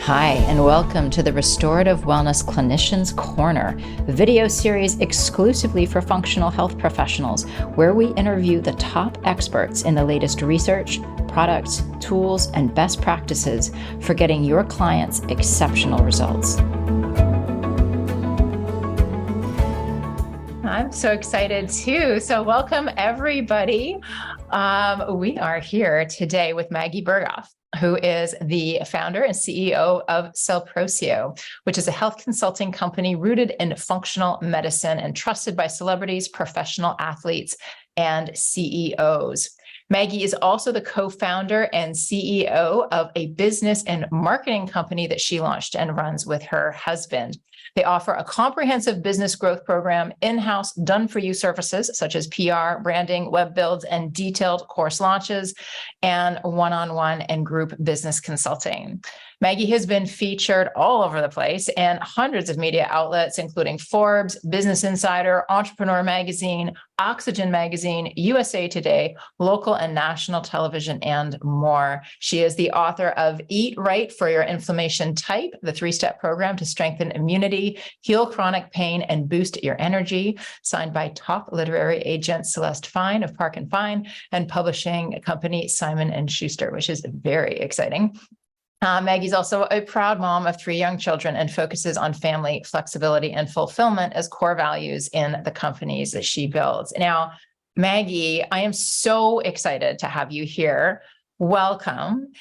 Hi, and welcome to the Restorative Wellness Clinicians Corner, a video series exclusively for functional health professionals, where we interview the top experts in the latest research, products, tools, and best practices for getting your clients exceptional results. I'm so excited too. So welcome everybody. We are here today with Maggie Berghoff, who is the founder and CEO of Celproceo, which is a health consulting company rooted in functional medicine and trusted by celebrities, professional athletes, and CEOs. Maggie is also the co-founder and CEO of a business and marketing company that she launched and runs with her husband. They offer a comprehensive business growth program, in-house, done-for-you services such as PR, branding, web builds, and detailed course launches, and one-on-one and group business consulting. Maggie has been featured all over the place in hundreds of media outlets, including Forbes, Business Insider, Entrepreneur Magazine, Oxygen Magazine, USA Today, local and national television, and more. She is the author of Eat Right for Your Inflammation Type, the 3-step program to strengthen immunity, heal chronic pain, and boost your energy, signed by top literary agent Celeste Fine of Park and Fine and publishing company Simon & Schuster, which is very exciting. Maggie's also a proud mom of 3 young children and focuses on family, flexibility, and fulfillment as core values in the companies that she builds. Now, Maggie, I am so excited to have you here. Welcome.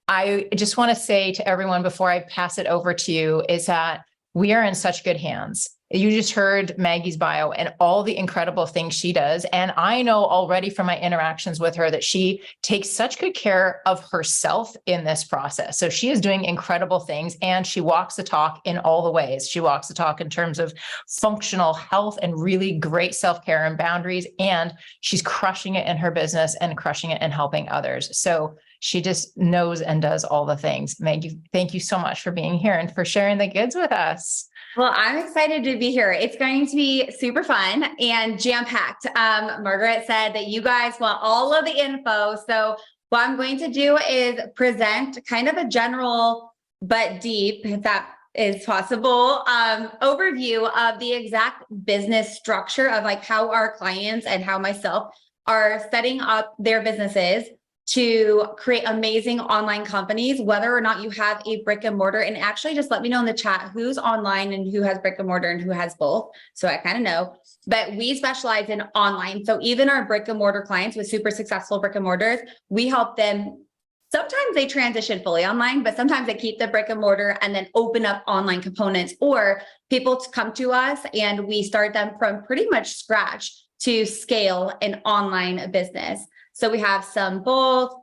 I just want to say to everyone before I pass it over to you is that we are in such good hands. You just heard Maggie's bio and all the incredible things she does. And I know already from my interactions with her that she takes such good care of herself in this process. So she is doing incredible things and she walks the talk in all the ways. She walks the talk in terms of functional health and really great self-care and boundaries. And she's crushing it in her business and crushing it in helping others. So she just knows and does all the things. Maggie, thank you so much for being here and for sharing the goods with us. Well, I'm excited to be here. It's going to be super fun and jam-packed. Margaret said that you guys want all of the info. So what I'm going to do is present kind of a general but deep, if that is possible, overview of the exact business structure of like how our clients and how myself are setting up their businesses to create amazing online companies, whether or not you have a brick and mortar. And actually just let me know in the chat who's online and who has brick and mortar and who has both. So I kind of know, but we specialize in online. So even our brick and mortar clients with super successful brick and mortars, we help them. Sometimes they transition fully online, but sometimes they keep the brick and mortar and then open up online components, or people come to us and we start them from pretty much scratch to scale an online business. So we have some both,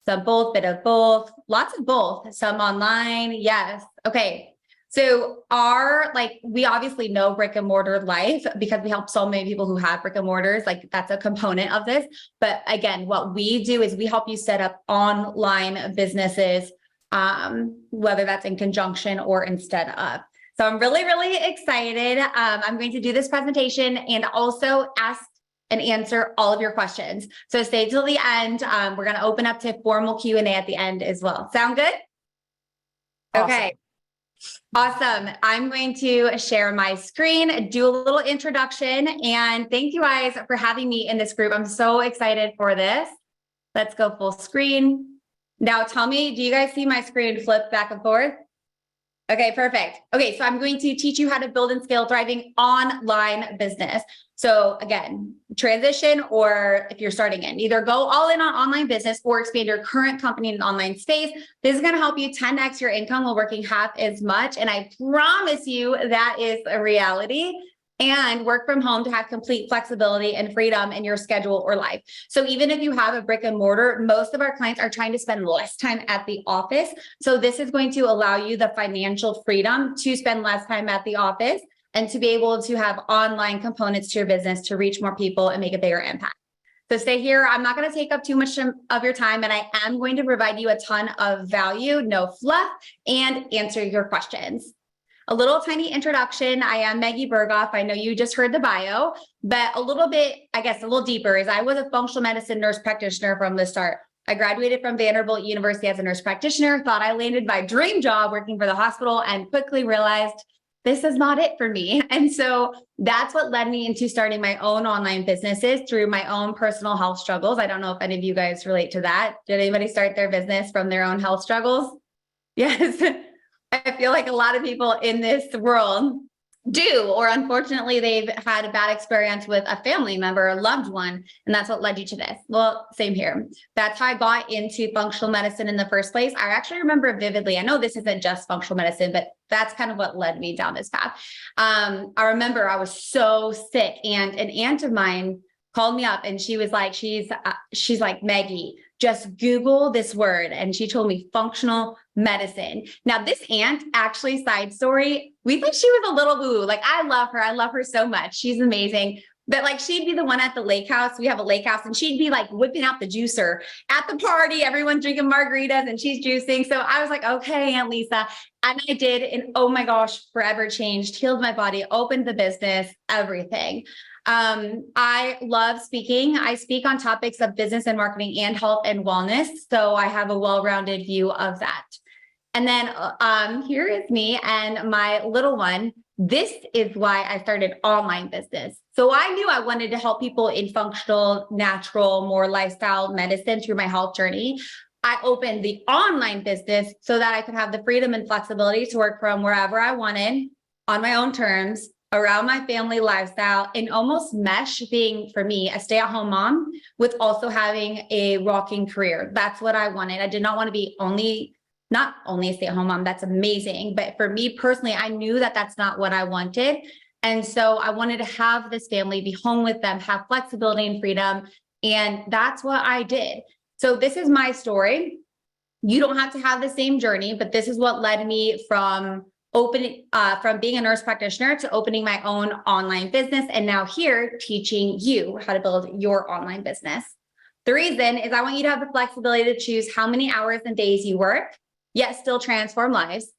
bit of both, lots of both, some online. Yes. Okay. So we obviously know brick and mortar life because we help so many people who have brick and mortars. Like that's a component of this. But again, what we do is we help you set up online businesses, whether that's in conjunction or instead of. So I'm really, really excited. I'm going to do this presentation and also ask and answer all of your questions. So stay till the end. We're going to open up to formal Q&A at the end as well. Sound good? Okay. Awesome. I'm going to share my screen, do a little introduction, and thank you guys for having me in this group. I'm so excited for this. Let's go full screen. Now tell me, do you guys see my screen flip back and forth? Okay, perfect. Okay, so I'm going to teach you how to build and scale thriving online business. So again, transition, or if you're starting in, either go all in on online business or expand your current company in an online space. This is going to help you 10x your income while working half as much. And I promise you that is a reality. And work from home to have complete flexibility and freedom in your schedule or life. So even if you have a brick and mortar, most of our clients are trying to spend less time at the office. So this is going to allow you the financial freedom to spend less time at the office and to be able to have online components to your business to reach more people and make a bigger impact. So stay here. I'm not going to take up too much of your time, and I am going to provide you a ton of value, no fluff, and answer your questions. A little tiny introduction. I am Maggie Berghoff. I know you just heard the bio, but a little bit, I guess, a little deeper is I was a functional medicine nurse practitioner from the start. I graduated from Vanderbilt University as a nurse practitioner, thought I landed my dream job working for the hospital, and quickly realized this is not it for me. And so that's what led me into starting my own online businesses through my own personal health struggles. I don't know if any of you guys relate to that. Did anybody start their business from their own health struggles? Yes. I feel like a lot of people in this world do, or unfortunately, they've had a bad experience with a family member or loved one, and that's what led you to this. Well, same here. That's how I got into functional medicine in the first place. I actually remember vividly. I know this isn't just functional medicine, but that's kind of what led me down this path. I remember I was so sick, and an aunt of mine called me up, and she was like, she's like, Maggie, just Google this word. And she told me functional medicine. Now, this aunt, actually, side story, we think she was a little woo. Like, I love her. I love her so much. She's amazing. But like, she'd be the one at the lake house. We have a lake house, and she'd be like whipping out the juicer at the party. Everyone's drinking margaritas and she's juicing. So I was like, okay, Aunt Lisa. And I did. And oh my gosh, forever changed, healed my body, opened the business, everything. I love speaking. I speak on topics of business and marketing and health and wellness. So I have a well-rounded view of that. And then here is me and my little one. This is why I started online business. So I knew I wanted to help people in functional, natural, more lifestyle medicine through my health journey. I opened the online business so that I could have the freedom and flexibility to work from wherever I wanted on my own terms, around my family lifestyle, and almost mesh being, for me, a stay-at-home mom with also having a rocking career. That's what I wanted. I did not want to be not only a stay-at-home mom. That's amazing. But for me personally, I knew that that's not what I wanted. And so I wanted to have this family, be home with them, have flexibility and freedom. And that's what I did. So this is my story. You don't have to have the same journey, but this is what led me from being a nurse practitioner to opening my own online business. And now here teaching you how to build your online business. The reason is I want you to have the flexibility to choose how many hours and days you work, yet still transform lives,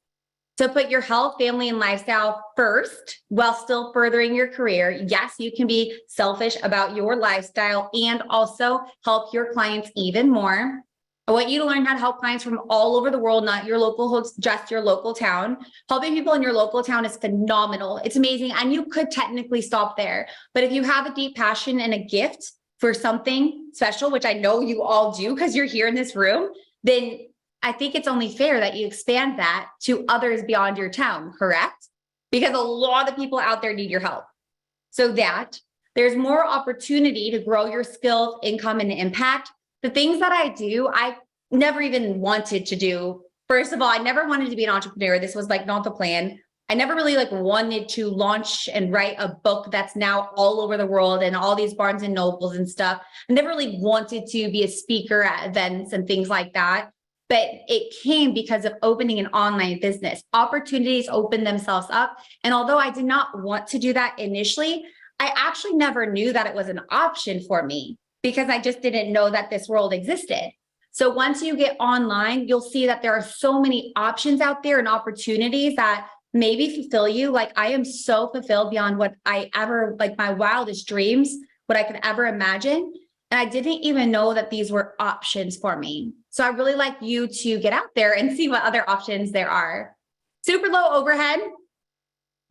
to put your health, family, and lifestyle first while still furthering your career. Yes, you can be selfish about your lifestyle and also help your clients even more. I want you to learn how to help clients from all over the world, not your local, just your local town. Helping people in your local town is phenomenal. It's amazing. And you could technically stop there. But if you have a deep passion and a gift for something special, which I know you all do because you're here in this room, then I think it's only fair that you expand that to others beyond your town, correct? Because a lot of people out there need your help. So that there's more opportunity to grow your skills, income, and impact. The things that I do, I never even wanted to do. First of all, I never wanted to be an entrepreneur. This was like not the plan. I never really wanted to launch and write a book that's now all over the world and all these Barnes and Nobles and stuff. I never really wanted to be a speaker at events and things like that. But it came because of opening an online business. Opportunities opened themselves up. And although I did not want to do that initially, I actually never knew that it was an option for me, because I just didn't know that this world existed. So once you get online, you'll see that there are so many options out there and opportunities that maybe fulfill you. Like, I am so fulfilled beyond what I ever, like my wildest dreams, what I could ever imagine. And I didn't even know that these were options for me. So I really like you to get out there and see what other options there are. Super low overhead.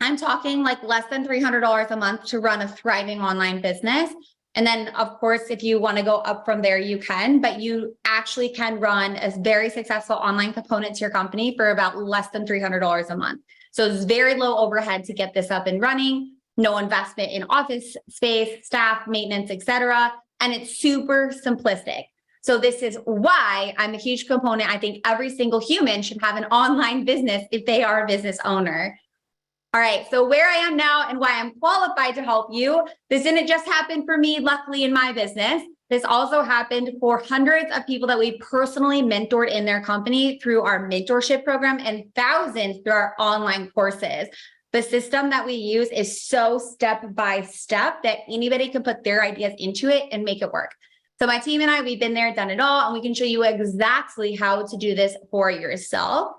I'm talking like less than $300 a month to run a thriving online business. And then, of course, if you want to go up from there, you can, but you actually can run a very successful online component to your company for about less than $300 a month. So it's very low overhead to get this up and running, no investment in office space, staff, maintenance, etc. And it's super simplistic. So this is why I'm a huge component. I think every single human should have an online business if they are a business owner. All right, so where I am now and why I'm qualified to help you. This didn't just happen for me, luckily, in my business. This also happened for hundreds of people that we personally mentored in their company through our mentorship program, and thousands through our online courses. The system that we use is so step by step that anybody can put their ideas into it and make it work. So my team and I, we've been there, done it all, and we can show you exactly how to do this for yourself.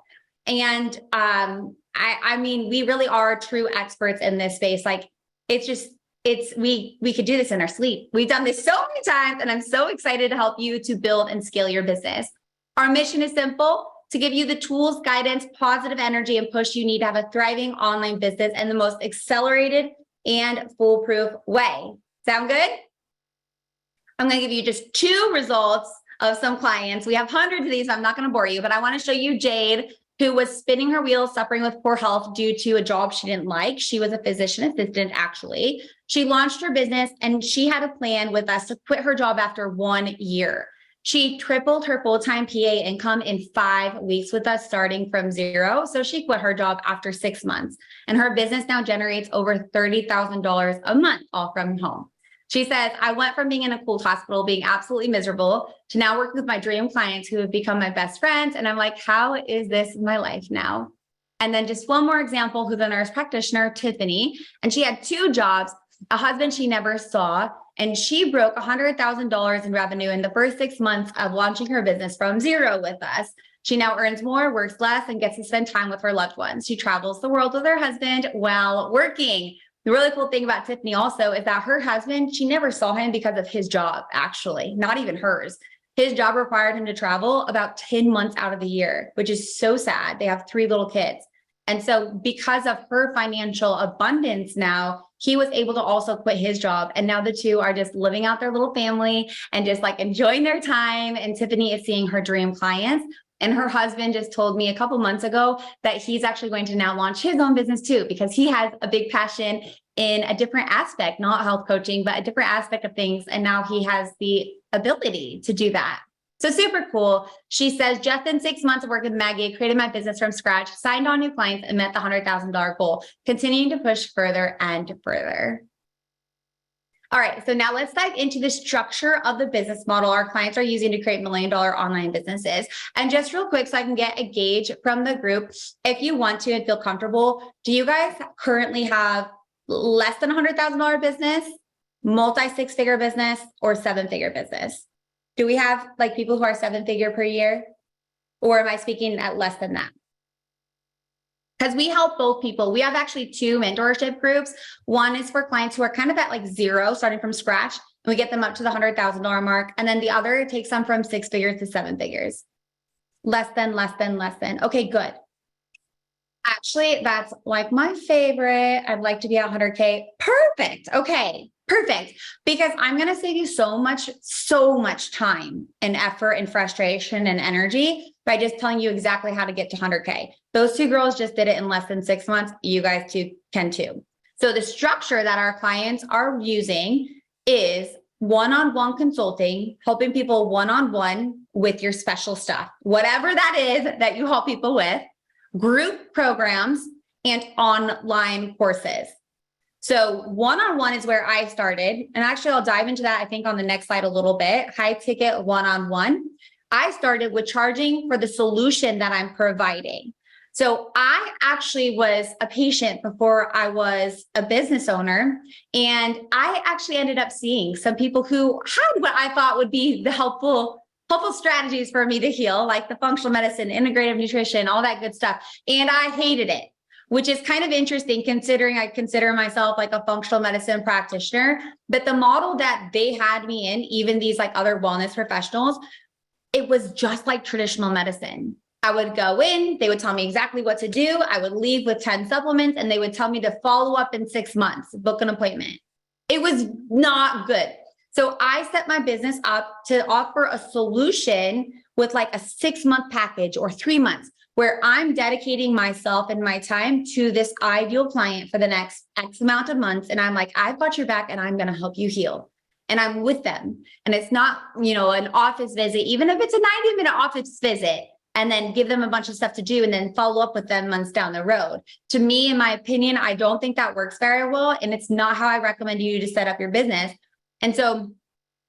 And I mean, we really are true experts in this space. Like, it's just, we could do this in our sleep. We've done this so many times, and I'm so excited to help you to build and scale your business. Our mission is simple: to give you the tools, guidance, positive energy, and push you need to have a thriving online business in the most accelerated and foolproof way. Sound good? I'm going to give you just 2 results of some clients. We have hundreds of these, so I'm not going to bore you, but I want to show you Jade, who was spinning her wheels, suffering with poor health due to a job she didn't like. She was a physician assistant, actually. She launched her business, and she had a plan with us to quit her job after 1 year. She tripled her full-time PA income in 5 weeks with us, starting from 0. So she quit her job after 6 months, and her business now generates over $30,000 a month, all from home. She says, I went from being in a cold hospital, being absolutely miserable, to now working with my dream clients who have become my best friends. And I'm like, how is this my life now? And then just one more example, who's a nurse practitioner, Tiffany. And she had 2 jobs, a husband she never saw, and she broke $100,000 in revenue in the first 6 months of launching her business from 0 with us. She now earns more, works less, and gets to spend time with her loved ones. She travels the world with her husband while working. The really cool thing about Tiffany also is that her husband, she never saw him because of his job, actually, not even hers. His job required him to travel about 10 months out of the year, which is so sad. They have 3 little kids. And so because of her financial abundance now, he was able to also quit his job. And now the 2 are just living out their little family and just like enjoying their time. And Tiffany is seeing her dream clients. And her husband just told me a couple months ago that he's actually going to now launch his own business too, because he has a big passion in a different aspect, not health coaching, but a different aspect of things. And now he has the ability to do that. So super cool. She says, just in 6 months of work with Maggie, created my business from scratch, signed on new clients, and met the $100,000 goal, continuing to push further and further. All right, so now let's dive into the structure of the business model our clients are using to create $1 million online businesses. And just real quick, so I can get a gauge from the group, if you want to and feel comfortable, do you guys currently have less than $100,000 business, multi-6-figure business, or 7-figure business? Do we have like people who are 7-figure per year? Or am I speaking at less than that? Because we help both people. We have actually 2 mentorship groups. One is for clients who are kind of at like 0, starting from scratch, and we get them up to the $100,000 mark. And then the other takes them from 6 figures to 7 figures. Less than. Okay, good. Actually, that's like my favorite. I'd like to be at 100K. Perfect. Okay, perfect. Because I'm going to save you so much time and effort and frustration and energy by just telling you exactly how to get to 100K. Those 2 girls just did it in less than 6 months. You guys too can too. So the structure that our clients are using is one-on-one consulting, helping people one-on-one with your special stuff, whatever that is that you help people with, group programs, and online courses. So one-on-one is where I started. And actually, I'll dive into that, I think, on the next slide a little bit. High ticket one-on-one. I started with charging for the solution that I'm providing. So I actually was a patient before I was a business owner. And I actually ended up seeing some people who had what I thought would be the helpful strategies for me to heal, like the functional medicine, integrative nutrition, all that good stuff. And I hated it, which is kind of interesting considering I consider myself like a functional medicine practitioner. But the model that they had me in, even these like other wellness professionals, it was just like traditional medicine. I would go in, they would tell me exactly what to do. I would leave with 10 supplements, and they would tell me to follow up in 6 months, book an appointment. It was not good. So I set my business up to offer a solution with like a 6-month package or 3 months, where I'm dedicating myself and my time to this ideal client for the next X amount of months. And I'm like, I've got your back and I'm going to help you heal. And I'm with them. And it's not, an office visit, even if it's a 90-minute office visit, and then give them a bunch of stuff to do and then follow up with them months down the road. To me, in my opinion, I don't think that works very well. And it's not how I recommend you to set up your business. And so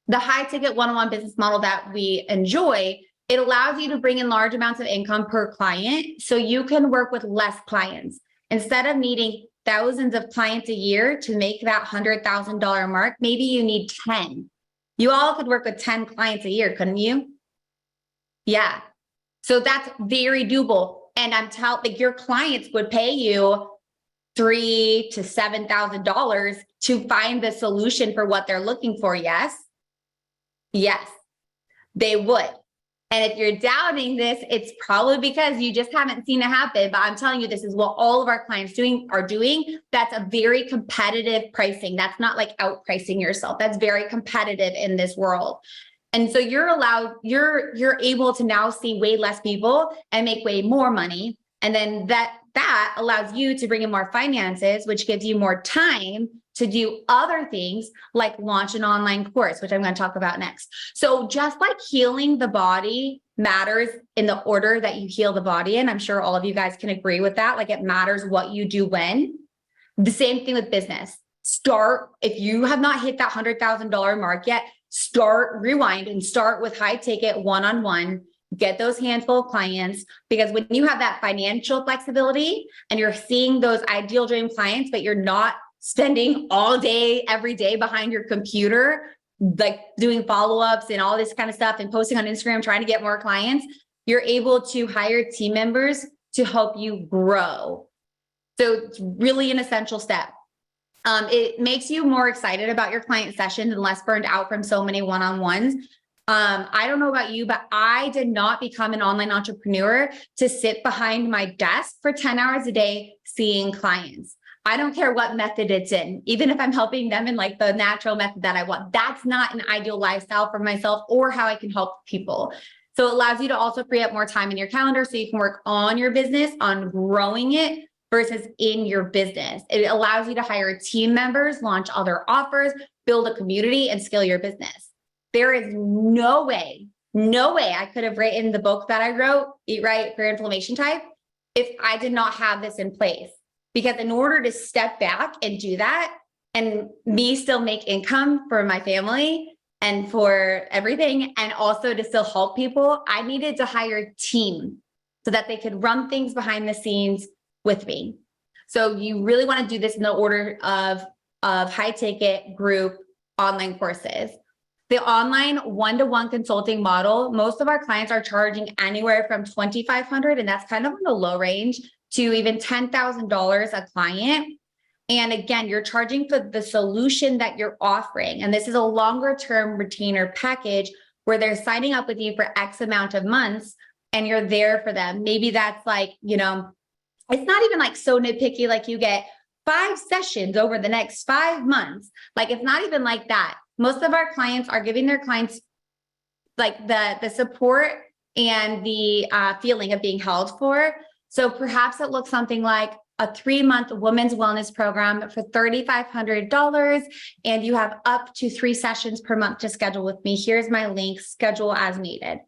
the high ticket one-on-one business model that we enjoy, it allows you to bring in large amounts of income per client so you can work with less clients. Instead of needing thousands of clients a year to make that $100,000 mark, maybe you need 10. You all could work with 10 clients a year, couldn't you? Yeah. So that's very doable. And I'm telling, like, your clients would pay you $3,000 to $7,000 to find the solution for what they're looking for. Yes. Yes, they would. And if you're doubting this, it's probably because you just haven't seen it happen. But I'm telling you, this is what all of our clients are doing. That's a very competitive pricing. That's not like outpricing yourself. That's very competitive in this world. And so you're able to now see way less people and make way more money. And then that allows you to bring in more finances, which gives you more time to do other things like launch an online course, which I'm going to talk about next. So just like healing the body matters in the order that you heal the body in, I'm sure all of you guys can agree with that. Like it matters what you do when. The same thing with business. If you have not hit that $100,000 mark yet, rewind and start with high ticket one-on-one. Get those handful of clients, because when you have that financial flexibility and you're seeing those ideal dream clients, but you're not spending all day, every day behind your computer, like doing follow-ups and all this kind of stuff and posting on Instagram, trying to get more clients, you're able to hire team members to help you grow. So it's really an essential step. It makes you more excited about your client sessions and less burned out from so many one-on-ones. I don't know about you, but I did not become an online entrepreneur to sit behind my desk for 10 hours a day seeing clients. I don't care what method it's in, even if I'm helping them in like the natural method that I want. That's not an ideal lifestyle for myself or how I can help people. So it allows you to also free up more time in your calendar so you can work on your business, on growing it versus in your business. It allows you to hire team members, launch other offers, build a community, and scale your business. There is no way I could have written the book that I wrote, Eat Right for Inflammation Type, if I did not have this in place. Because in order to step back and do that and me still make income for my family and for everything, and also to still help people, I needed to hire a team so that they could run things behind the scenes with me. So you really want to do this in the order of high ticket group online courses. The online one-to-one consulting model, most of our clients are charging anywhere from $2,500, and that's kind of on the low range, to even $10,000 a client. And again, you're charging for the solution that you're offering. And this is a longer term retainer package where they're signing up with you for X amount of months and you're there for them. Maybe that's like, it's not even like so nitpicky, like you get 5 sessions over the next 5 months. Like it's not even like that. Most of our clients are giving their clients like the support and the feeling of being held for. So perhaps it looks something like a 3-month women's wellness program for $3,500, and you have up to 3 sessions per month to schedule with me. Here's my link, schedule as needed.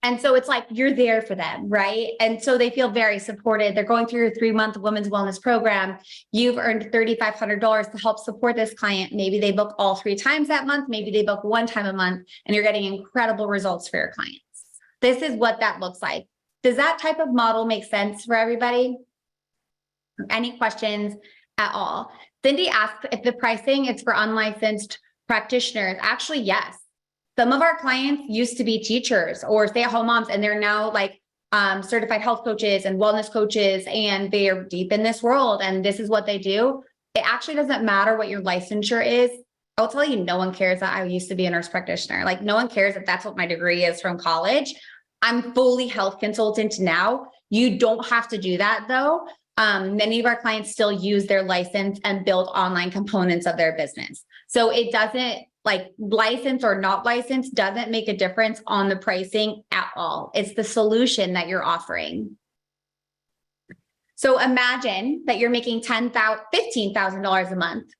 And so it's like you're there for them, right? And so they feel very supported. They're going through your 3-month women's wellness program. You've earned $3,500 to help support this client. Maybe they book all 3 times that month. Maybe they book 1 time a month, and you're getting incredible results for your clients. This is what that looks like. Does that type of model make sense for everybody? Any questions at all? Cindy asked if the pricing is for unlicensed practitioners. Actually, yes. Some of our clients used to be teachers or stay-at-home moms, and they're now like certified health coaches and wellness coaches, and they are deep in this world, and this is what they do. It actually doesn't matter what your licensure is. I'll tell you, no one cares that I used to be a nurse practitioner. Like no one cares if that's what my degree is from college. I'm fully health consultant now. You don't have to do that though. Many of our clients still use their license and build online components of their business. So it doesn't, like license or not license, doesn't make a difference on the pricing at all. It's the solution that you're offering. So imagine that you're making $15,000 a month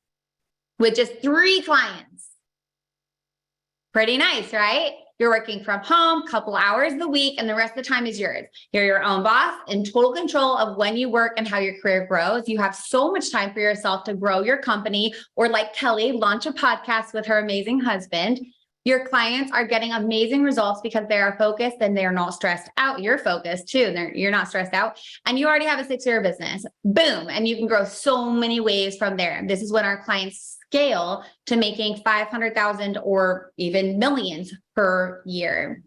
with just 3 clients. Pretty nice, right? You're working from home, couple hours a week, and the rest of the time is yours. You're your own boss, in total control of when you work and how your career grows. You have so much time for yourself to grow your company, or like Kelly, launch a podcast with her amazing husband. Your clients are getting amazing results because they are focused and they're not stressed out. You're focused too. You're not stressed out. And you already have a 6-figure business. Boom. And you can grow so many ways from there. This is when our clients scale to making $500,000 or even millions per year.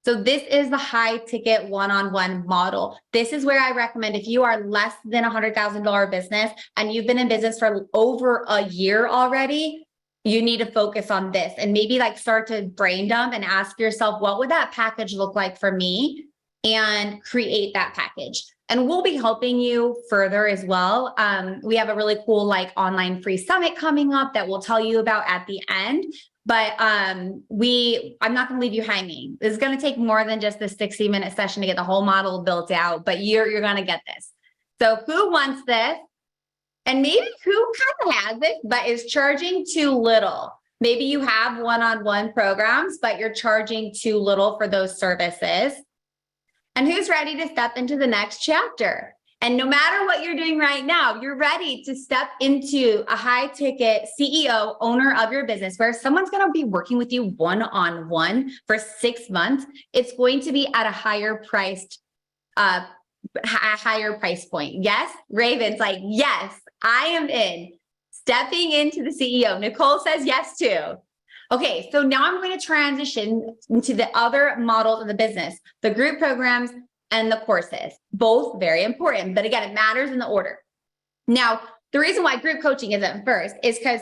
So this is the high ticket one-on-one model. This is where I recommend if you are less than $100,000 business and you've been in business for over a year already, you need to focus on this and maybe like start to brain dump and ask yourself, what would that package look like for me? And create that package. And we'll be helping you further as well. We have a really cool like online free summit coming up that we'll tell you about at the end. But I'm not going to leave you hanging. This is going to take more than just the 60-minute session to get the whole model built out, but you're going to get this. So who wants this? And maybe who kind of has it, but is charging too little. Maybe you have one-on-one programs, but you're charging too little for those services. And who's ready to step into the next chapter? And no matter what you're doing right now, you're ready to step into a high ticket CEO, owner of your business, where someone's going to be working with you one-on-one for 6 months. It's going to be at a higher priced, higher price point. Yes, Raven's like, yes, I am in. Stepping into the CEO. Nicole says yes too. Okay, so now I'm going to transition into the other models of the business, the group programs and the courses, both very important, but again, it matters in the order. Now, the reason why group coaching isn't first is because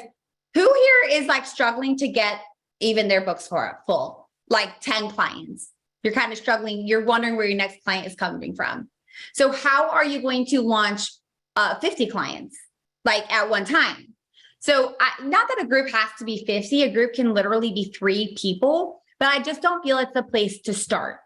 who here is like struggling to get even their books full, like 10 clients? You're kind of struggling. You're wondering where your next client is coming from. So how are you going to launch 50 clients like at one time? So not that a group has to be 50, a group can literally be 3 people, but I just don't feel it's the place to start.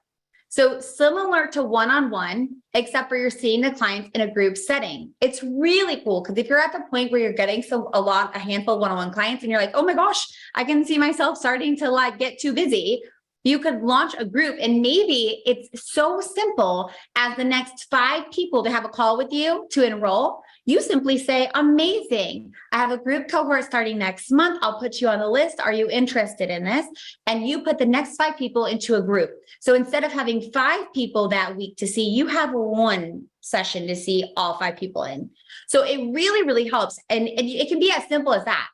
So similar to one-on-one, except for you're seeing the clients in a group setting. It's really cool because if you're at the point where you're getting a handful of one-on-one clients and you're like, oh my gosh, I can see myself starting to like get too busy. You could launch a group and maybe it's so simple as the next 5 people to have a call with you to enroll. You simply say, amazing. I have a group cohort starting next month. I'll put you on the list. Are you interested in this? And you put the next 5 people into a group. So instead of having 5 people that week to see, you have 1 session to see all 5 people in. So it really, really helps. And it can be as simple as that.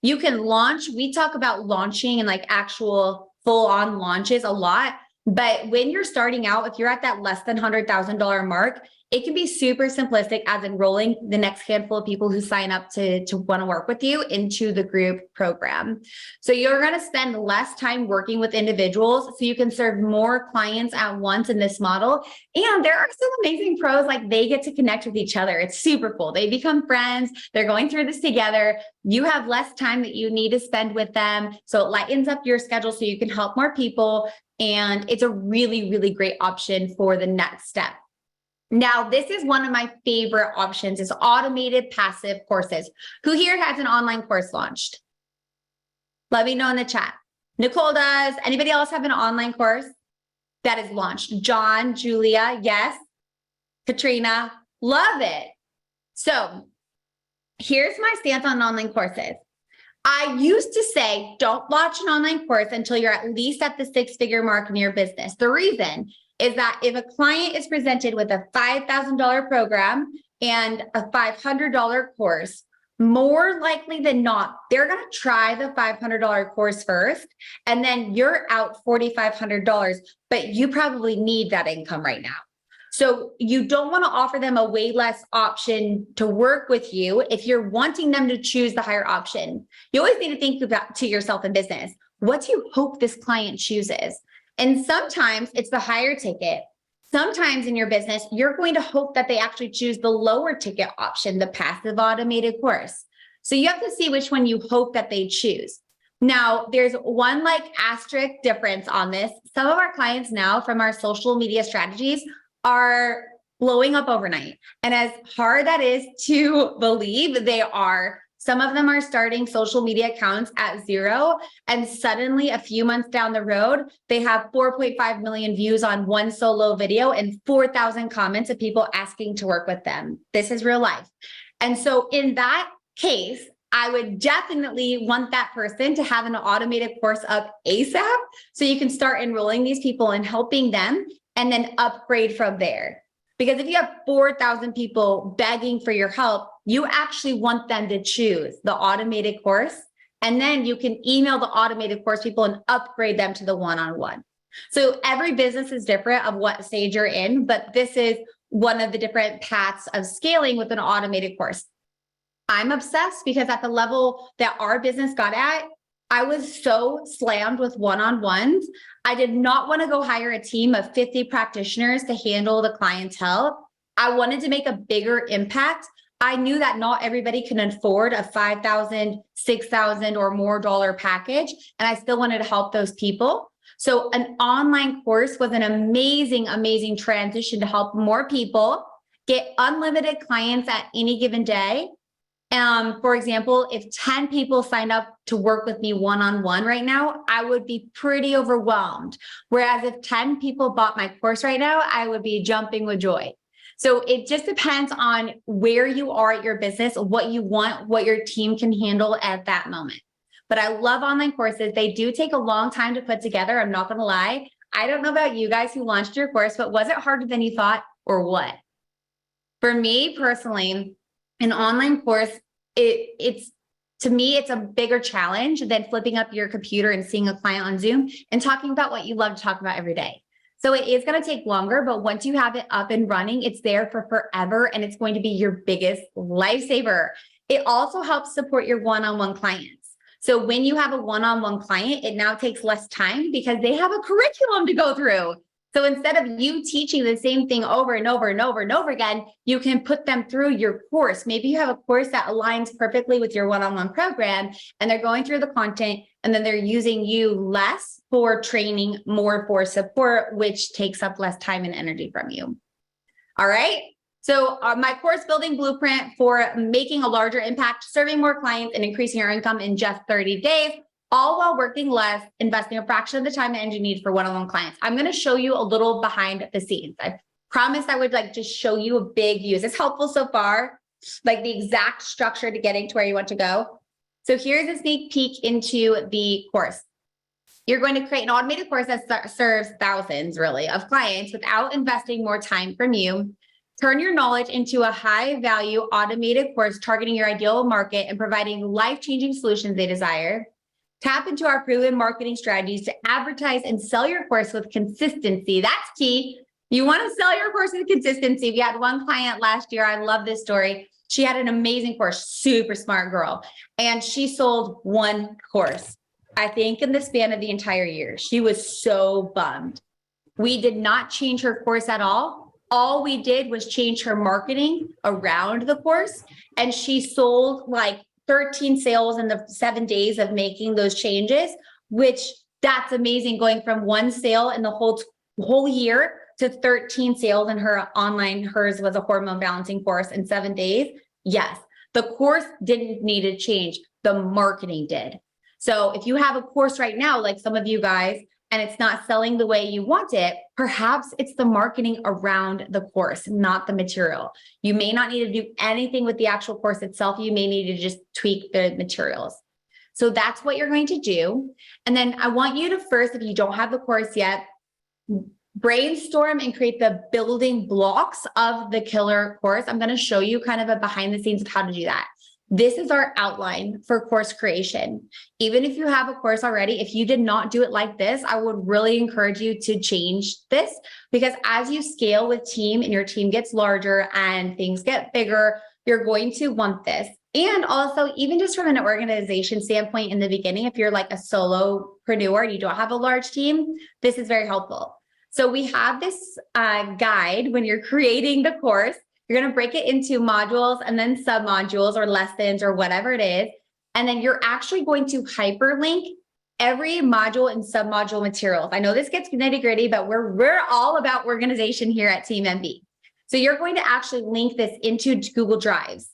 You can launch. We talk about launching and like actual full-on launches a lot. But when you're starting out, if you're at that less than $100,000 mark, it can be super simplistic as enrolling the next handful of people who sign up to want to work with you into the group program. So you're going to spend less time working with individuals so you can serve more clients at once in this model. And there are some amazing pros, like they get to connect with each other. It's super cool. They become friends. They're going through this together. You have less time that you need to spend with them. So it lightens up your schedule so you can help more people. And it's a really, really great option for the next step. Now, this is one of my favorite options is automated passive courses. Who here has an online course launched? Let me know in the chat. Nicole does. Anybody else have an online course that is launched? John, Julia, yes. Katrina, love it. So here's my stance on online courses. I used to say, don't launch an online course until you're at least at the 6-figure mark in your business. The reason is that if a client is presented with a $5,000 program and a $500 course, more likely than not, they're going to try the $500 course first, and then you're out $4,500, but you probably need that income right now. So you don't want to offer them a way less option to work with you if you're wanting them to choose the higher option. You always need to think about to yourself in business, what do you hope this client chooses? And sometimes it's the higher ticket. Sometimes in your business, you're going to hope that they actually choose the lower ticket option, the passive automated course. So you have to see which one you hope that they choose. Now, there's one like asterisk difference on this. Some of our clients now from our social media strategies are blowing up overnight. And as hard that is to believe, they are. Some of them are starting social media accounts at 0. And suddenly a few months down the road, they have 4.5 million views on one solo video and 4,000 comments of people asking to work with them. This is real life. And so in that case, I would definitely want that person to have an automated course up ASAP so you can start enrolling these people and helping them and then upgrade from there. Because if you have 4,000 people begging for your help, you actually want them to choose the automated course. And then you can email the automated course people and upgrade them to the one-on-one. So every business is different of what stage you're in, but this is one of the different paths of scaling with an automated course. I'm obsessed because at the level that our business got at, I was so slammed with one-on-ones. I did not want to go hire a team of 50 practitioners to handle the clientele. I wanted to make a bigger impact. I knew that not everybody can afford a $5,000, $6,000 or more dollar package, and I still wanted to help those people. So an online course was an amazing, amazing transition to help more people get unlimited clients at any given day. For example, if 10 people signed up to work with me one-on-one right now, I would be pretty overwhelmed. Whereas if 10 people bought my course right now, I would be jumping with joy. So it just depends on where you are at your business, what you want, what your team can handle at that moment. But I love online courses. They do take a long time to put together. I'm not going to lie. I don't know about you guys who launched your course, but was it harder than you thought or what? For me personally, an online course, it's to me, it's a bigger challenge than flipping up your computer and seeing a client on Zoom and talking about what you love to talk about every day. So it is going to take longer, but once you have it up and running, it's there for forever and it's going to be your biggest lifesaver. It also helps support your one-on-one clients. So when you have a one-on-one client, it now takes less time because they have a curriculum to go through. So instead of you teaching the same thing over and over and over and over again, you can put them through your course. Maybe you have a course that aligns perfectly with your one-on-one program and they're going through the content and then they're using you less for training, more for support, which takes up less time and energy from you. All right. So my course building blueprint for making a larger impact, serving more clients and increasing your income in just 30 days. All while working less, investing a fraction of the time and energy you need for one-on-one clients. I'm going to show you a little behind the scenes. I promised I would just show you a big use. It's helpful so far, like the exact structure to getting to where you want to go. So here's a sneak peek into the course. You're going to create an automated course that serves thousands really of clients without investing more time from you. Turn your knowledge into a high-value automated course targeting your ideal market and providing life-changing solutions they desire. Tap into our proven marketing strategies to advertise and sell your course with consistency. That's key. You want to sell your course with consistency. We had one client last year. I love this story. She had an amazing course, super smart girl, and she sold one course, I think in the span of the entire year. She was so bummed. We did not change her course at all. All we did was change her marketing around the course, and she sold like 13 sales in the 7 days of making those changes, which that's amazing, going from one sale in the whole year to 13 sales in her online. Hers was a hormone balancing course in 7 days. Yes, the course didn't need to change. The marketing did. So if you have a course right now, like some of you guys, and it's not selling the way you want it, perhaps it's the marketing around the course, not the material. You may not need to do anything with the actual course itself. You may need to just tweak the materials. So that's what you're going to do. And then I want you to first, if you don't have the course yet, brainstorm and create the building blocks of the killer course. I'm going to show you kind of a behind the scenes of how to do that. This is our outline for course creation. Even if you have a course already, if you did not do it like this, I would really encourage you to change this, because as you scale with team and your team gets larger and things get bigger, you're going to want this. And also, even just from an organization standpoint in the beginning, if you're like a solopreneur and you don't have a large team, this is very helpful. So we have this guide when you're creating the course. You're going to break it into modules and then sub-modules or lessons or whatever it is. And then you're actually going to hyperlink every module and sub-module materials. I know this gets nitty-gritty, but we're all about organization here at Team MB. So you're going to actually link this into Google Drives.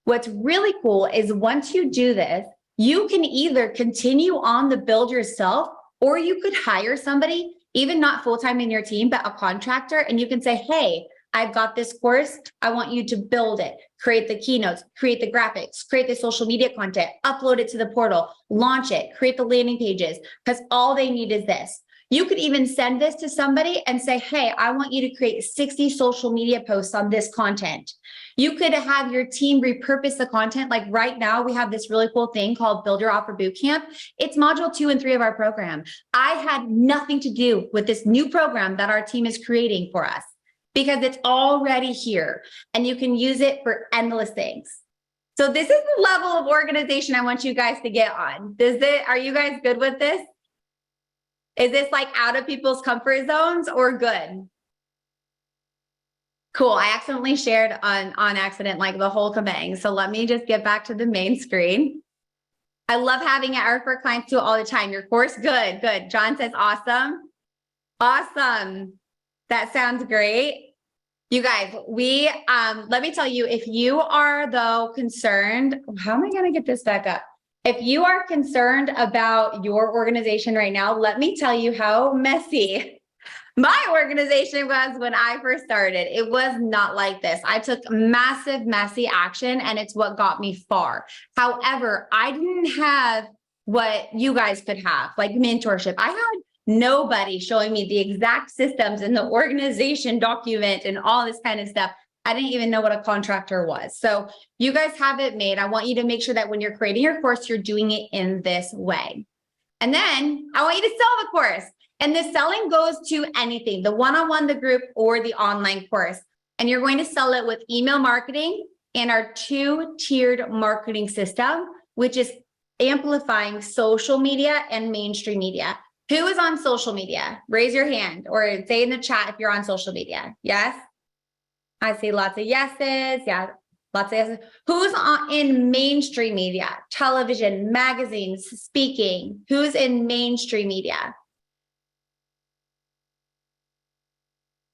What's really cool is once you do this, you can either continue on the build yourself, or you could hire somebody, even not full-time in your team, but a contractor, and you can say, hey, I've got this course. I want you to build it, create the keynotes, create the graphics, create the social media content, upload it to the portal, launch it, create the landing pages, because all they need is this. You could even send this to somebody and say, hey, I want you to create 60 social media posts on this content. You could have your team repurpose the content. Like right now, we have this really cool thing called Build Your Offer Bootcamp. It's module 2 and 3 of our program. I had nothing to do with this new program that our team is creating for us because it's already here and you can use it for endless things. So this is the level of organization I want you guys to get on. Are you guys good with this? Is this like out of people's comfort zones or good? Cool. I accidentally shared on accident, like the whole kabang. So let me just get back to the main screen. I love having it. Our for clients do it all the time. Your course, good, good. John says, awesome. Awesome. That sounds great. You guys, let me tell you, if you are though concerned, how am I going to get this back up? If you are concerned about your organization right now, let me tell you how messy my organization was when I first started. It was not like this. I took massive, messy action and it's what got me far. However, I didn't have what you guys could have, like mentorship. I had nobody showing me the exact systems in the organization document and all this kind of stuff. I didn't even know what a contractor was. So you guys have it made. I want you to make sure that when you're creating your course, you're doing it in this way. And then I want you to sell the course. And the selling goes to anything, the one-on-one, the group, or the online course. And you're going to sell it with email marketing and our 2-tiered marketing system, which is amplifying social media and mainstream media. Who is on social media? Raise your hand or say in the chat if you're on social media. Yes? I see lots of yeses. Yeah, lots of yeses. Who's in mainstream media? Television, magazines, speaking. Who's in mainstream media?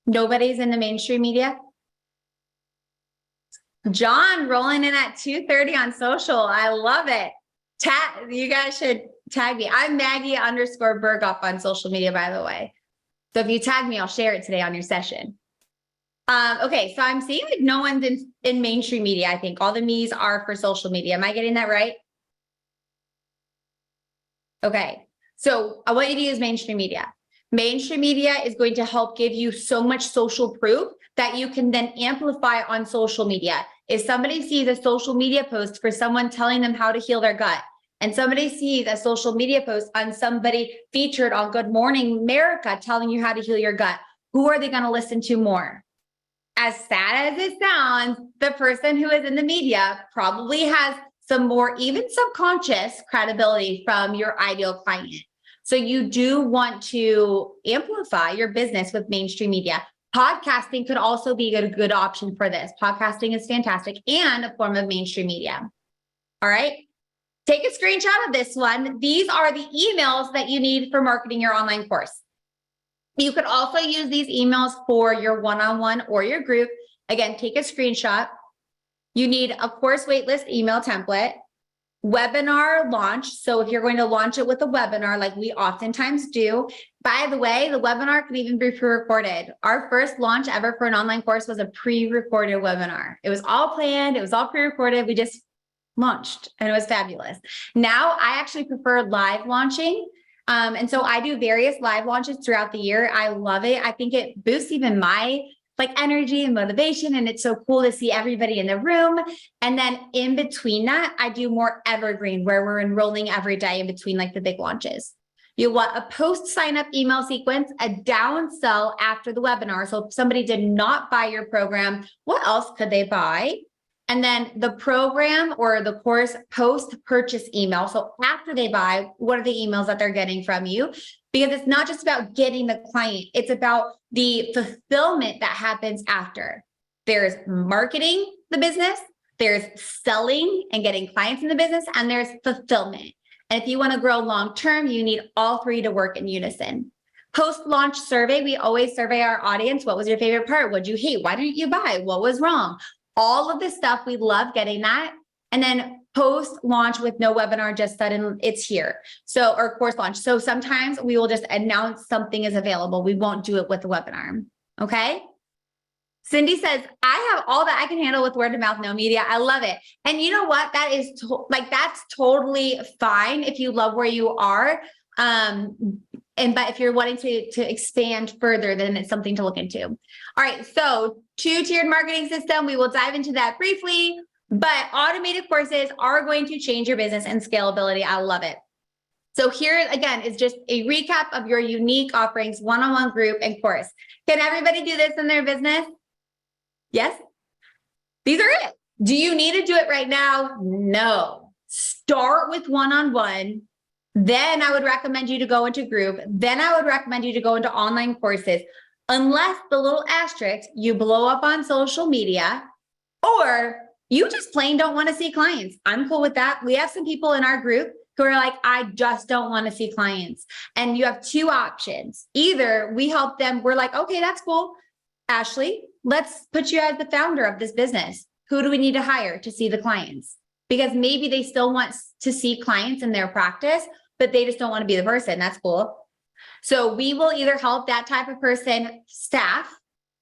Nobody's in the mainstream media? John rolling in at 2:30 on social. I love it. You guys should tag me. I'm Maggie _Berghoff on social media, by the way. So if you tag me, I'll share it today on your session. Okay, so I'm seeing like no one's in mainstream media. I think all the me's are for social media. Am I getting that right? Okay, so I want you to use mainstream media. Mainstream media is going to help give you so much social proof that you can then amplify on social media. If somebody sees a social media post for someone telling them how to heal their gut, and somebody sees a social media post on somebody featured on Good Morning America telling you how to heal your gut, who are they going to listen to more? As sad as it sounds, the person who is in the media probably has some more even subconscious credibility from your ideal client. So you do want to amplify your business with mainstream media. Podcasting could also be a good option for this. Podcasting is fantastic and a form of mainstream media. All right. Take a screenshot of this one. These are the emails that you need for marketing your online course. You could also use these emails for your one-on-one or your group. Again, take a screenshot. You need a course waitlist email template, webinar launch. So if you're going to launch it with a webinar, like we oftentimes do, by the way, the webinar can even be pre-recorded. Our first launch ever for an online course was a pre-recorded webinar. It was all planned. It was all pre-recorded. We just launched and it was fabulous. Now I actually prefer live launching. And so I do various live launches throughout the year. I love it. I think it boosts even my energy and motivation. And it's so cool to see everybody in the room. And then in between that, I do more evergreen where we're enrolling every day in between like the big launches. You want a post sign up email sequence, a downsell after the webinar. So if somebody did not buy your program, what else could they buy? And then the program or the course post-purchase email. So after they buy, what are the emails that they're getting from you? Because it's not just about getting the client. It's about the fulfillment that happens after. There's marketing the business, there's selling and getting clients in the business, and there's fulfillment. And if you want to grow long-term, you need all three to work in unison. Post-launch survey, we always survey our audience. What was your favorite part? What'd you hate? Why didn't you buy? What was wrong? All of this stuff, we love getting that. And then post-launch with no webinar, just suddenly it's here. So, or course launch. So sometimes we will just announce something is available. We won't do it with the webinar. Okay. Cindy says, I have all that I can handle with word of mouth, no media. I love it. And you know what? That is that's totally fine if you love where you are. But if you're wanting to expand further, then it's something to look into. All right. So 2-tiered marketing system, we will dive into that briefly, but automated courses are going to change your business and scalability. I love it. So here again is just a recap of your unique offerings, one-on-one, group, and course. Can everybody do this in their business? Yes? These are it. Do you need to do it right now? No. Start with one-on-one. Then I would recommend you to go into group. Then I would recommend you to go into online courses, unless the little asterisk, you blow up on social media, or you just plain don't want to see clients. I'm cool with that. We have some people in our group who are like, I just don't want to see clients. And you have two options. Either we help them, we're like, okay, that's cool. Ashley, let's put you as the founder of this business. Who do we need to hire to see the clients? Because maybe they still want to see clients in their practice, but they just don't want to be the person. That's cool. So we will either help that type of person staff,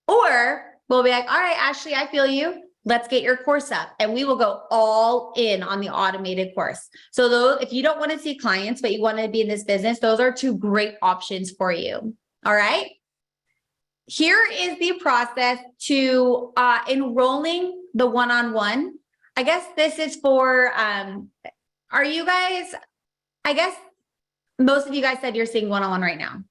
or we'll be like, all right, Ashley, I feel you. Let's get your course up. And we will go all in on the automated course. So those, if you don't want to see clients, but you want to be in this business, those are two great options for you. All right. Here is the process to enrolling the one-on-one. I guess this is for, are you guys, I guess most of you guys said you're seeing one-on-one right now.